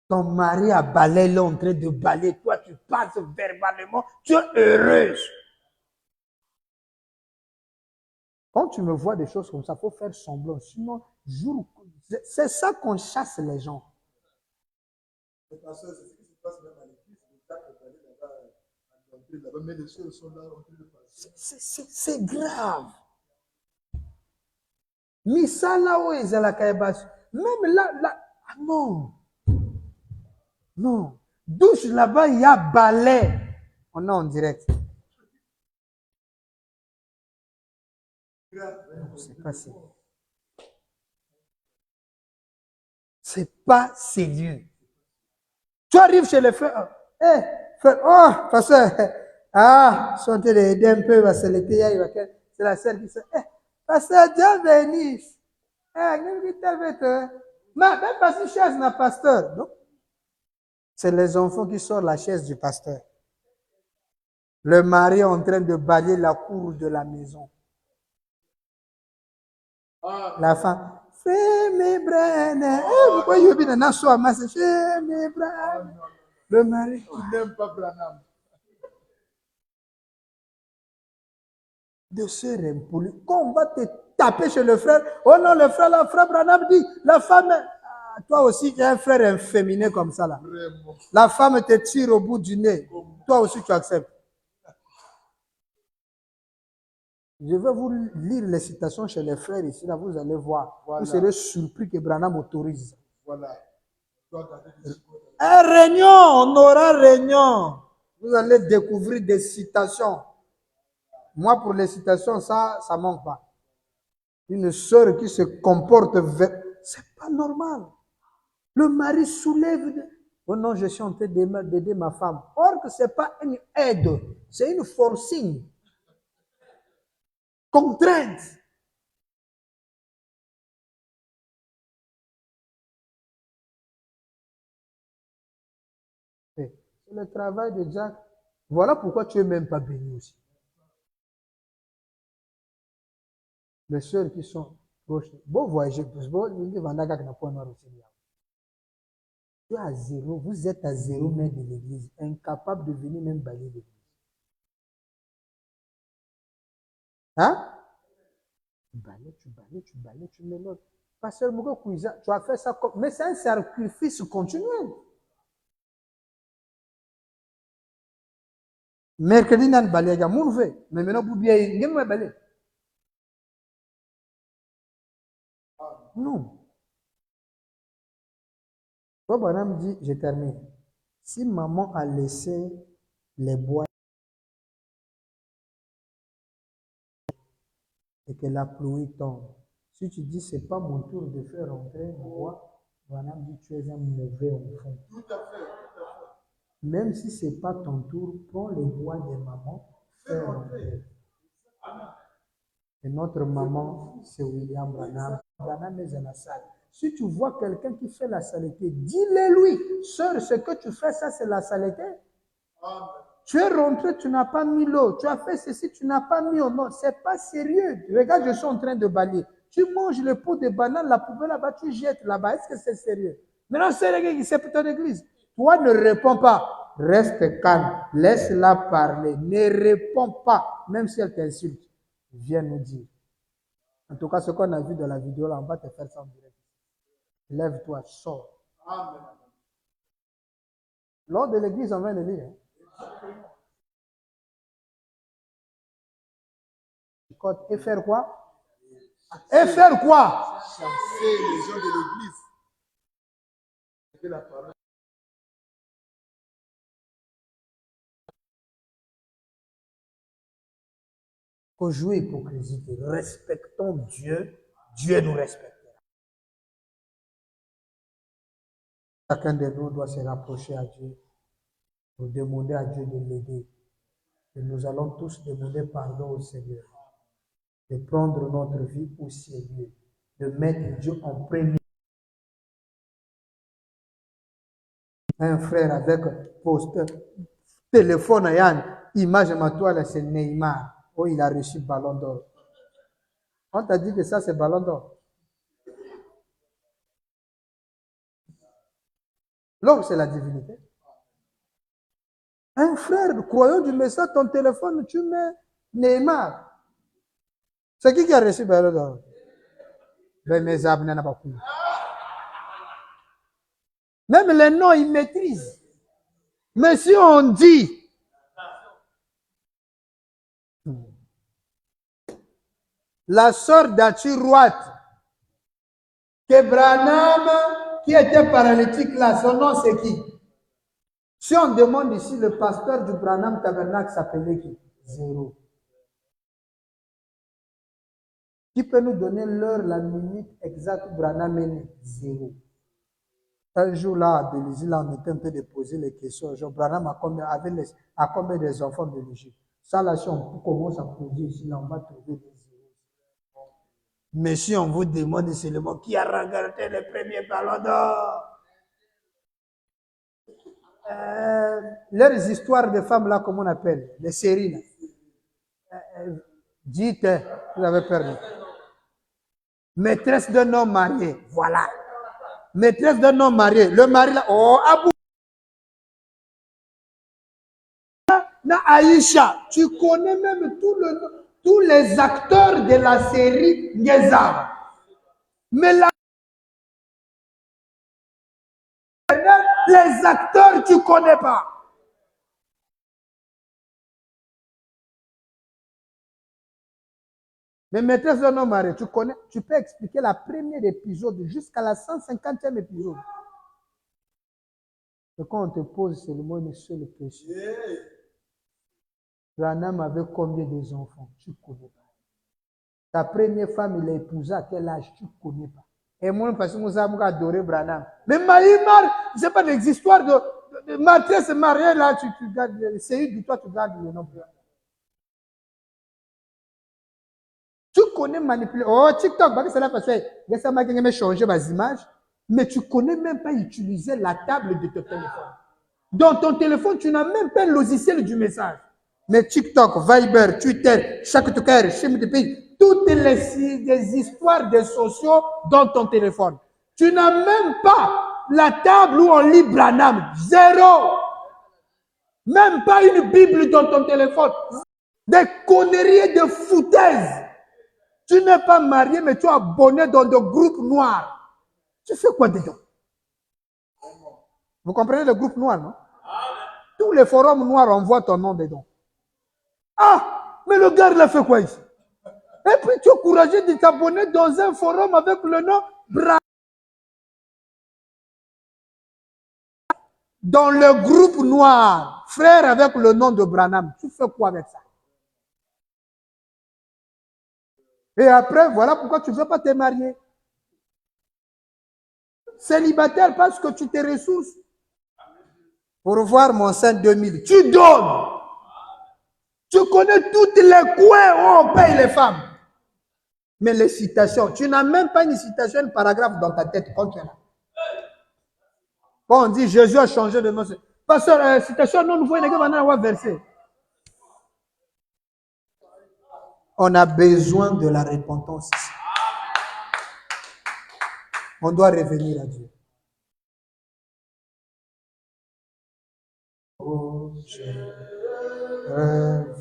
Ton mari a balayé, là, en train de balayer. Toi, tu passes verbalement. Tu es heureuse. Quand tu me vois des choses comme ça, il faut faire semblant. Sinon, c'est ça qu'on chasse les gens. C'est ce qui se passe même à l'église. Là-bas, mais les choses sont là. C'est grave. Misala o ezala kaibas. Même là, ah non. Non. Douche là-bas, il y a balai. On est en direct. C'est pas sérieux. C'est pas sérieux. Tu arrives chez les frères. Frère, parce que, sont aider un peu, parce que c'est la seule qui se. Parce que Dieu bénisse. Qu'est-ce que tu as fait, toi? Mais même pas une chaise n'a pasteur. Non? C'est les enfants qui sortent la chaise du pasteur. Le mari est en train de balayer la cour de la maison. La femme, fais mes bras. Pourquoi il y a un soir, mais c'est fais mes bras. Le mari, Tu n'aimes pas Branham. de sœur impoli. Quand on va te taper chez le frère, oh non, le frère Branham dit, la femme, toi aussi, tu es un frère inféminé comme ça là. Vraiment. La femme te tire au bout du nez. Toi aussi, tu acceptes. Je vais vous lire les citations chez les frères ici, là, vous allez voir. Voilà. Vous serez surpris que Branham autorise. Voilà. Tu dois garder des choses. Un réunion, on aura réunion. Vous allez découvrir des citations. Moi, pour les citations, ça ne manque pas. Une sœur qui se comporte, c'est pas normal. Le mari soulève. Oh non, je suis en train d'aider ma femme. Or que ce n'est pas une aide, c'est une forcing. Contrainte. C'est le travail de Jack. Voilà pourquoi tu n'es même pas béni aussi. Les sœurs qui sont proches. Bon voyagez plus. Tu es à zéro, vous êtes à 0 mètre de l'église, incapable de venir même balayer l'église. Hein? Tu balais, tu mets l'autre. Pasteur Mouko Kouiza, tu as fait ça comme. Mais c'est un sacrifice continuel. Mercredi, nan balai, il y a mon fait. Mais maintenant, vous bien, il y a balai. Non. Toi, Bonhomme dit, je termine. Si maman a laissé les bois et que la pluie tombe, si tu dis, c'est pas mon tour de faire rentrer le bois, Bonhomme dit, tu es un mauvais enfant. Tout à fait. Même si ce n'est pas ton tour, prends le bois de maman, fais rentrer. Et notre maman, c'est William Branham. Branham est dans la salle. Si tu vois quelqu'un qui fait la saleté, dis-le lui. Sœur, ce que tu fais, ça, c'est la saleté. Amen. Tu es rentré, tu n'as pas mis l'eau. Tu as fait ceci, tu n'as pas mis au nom. Ce n'est pas sérieux. Regarde, je suis en train de balayer. Tu manges le pot de banane, la poubelle là-bas, tu jettes là-bas. Est-ce que c'est sérieux? Maintenant, c'est le gars qui c'est pour ton église. Toi, ne réponds pas. Reste calme. Laisse-la parler. Ne réponds pas, même si elle t'insulte. Viens nous dire. En tout cas, ce qu'on a vu dans la vidéo, là, on va te faire ça en direct. Lève-toi, sors. Amen. Lors de l'église, on vient de lire. Et faire quoi? Et faire quoi? Chasser les gens de l'église. C'est la parole. Faut jouer hypocrisie. Respectons Dieu. Dieu nous respectera. Chacun de nous doit se rapprocher à Dieu pour demander à Dieu de l'aider. Et nous allons tous demander pardon au Seigneur. De prendre notre vie au sérieux. De mettre Dieu en premier. Un frère avec poster, téléphone, Yann, image ma toile, c'est Neymar. Oh, il a reçu ballon d'or. On t'a dit que ça, c'est ballon d'or. L'homme, c'est la divinité. Un frère, croyant du message, ton téléphone, tu mets Neymar. C'est qui a reçu ballon d'or? Même les noms, ils maîtrisent. Mais si on dit, la sœur d'Achirouat, que Branham, qui était paralytique là, son nom c'est qui? Si on demande ici, le pasteur du Branham Tabernacle s'appelait qui? Zéro. Qui peut nous donner l'heure, la minute exacte où Branham est né? Zéro. Un jour là, à Bélizy, là, on était un peu de poser les questions. Genre, Branham a combien des enfants de l'Égypte? Ça, là, si on commence à poser ici, là, on va trouver des zéros. Mais si on vous demande seulement qui a regardé le premier ballon d'or, leurs histoires de femmes là, comme on appelle, les séries là. Dites, vous avez perdu. Maîtresse d'un homme marié, voilà. Maîtresse d'un homme marié, le mari là, oh, Abou. Na Aïcha, tu connais même tous les acteurs de la série Ngeza. Mais là, les acteurs, tu ne connais pas. Mais maîtresse d'un homme marié, tu connais, tu peux expliquer la première épisode jusqu'à la 150e épisode. Et quand on te pose seulement une seule question, Branham avait combien d'enfants? Tu ne connais pas. Ta première femme, il a épousé à quel âge? Tu ne connais pas. Et moi, parce que nous avons adoré Branham. Mais Maïmar, ce n'est pas des histoires de maîtresse mariée là, tu gardes, c'est du toi, tu gardes le nom. Tu connais manipuler. Oh, TikTok, parce que c'est là parce que ça m'a changé mes images. Mais tu ne connais même pas utiliser la table de ton téléphone. Dans ton téléphone, tu n'as même pas le logiciel du message. Mais TikTok, Viber, Twitter, chaque Twitter, toutes les histoires des sociaux dans ton téléphone. Tu n'as même pas la table où on lit Branham. Zéro. Même pas une Bible dans ton téléphone. Des conneries de foutaises. Tu n'es pas marié, mais tu es abonné dans des groupes noirs. Tu fais quoi dedans? Vous comprenez le groupe noir, non? Tous les forums noirs, on voit ton nom dedans. Ah, mais le gars, il a fait quoi ici? Et puis tu es courageux de t'abonner dans un forum avec le nom Branham. Dans le groupe noir, frère avec le nom de Branham. Tu fais quoi avec ça? Et après, voilà pourquoi tu ne veux pas te marier. Célibataire parce que tu te ressources. Pour voir mon sein 2000, tu donnes. Tu connais toutes les coins où on paye les femmes. Mais les citations, tu n'as même pas une citation, un paragraphe dans ta tête quand tu es là. Quand on dit Jésus a changé de nom, pasteur, citation, non, nous voyons les gars, on va verser. On a besoin de la repentance ici. On doit revenir à Dieu. Oh, je rêve.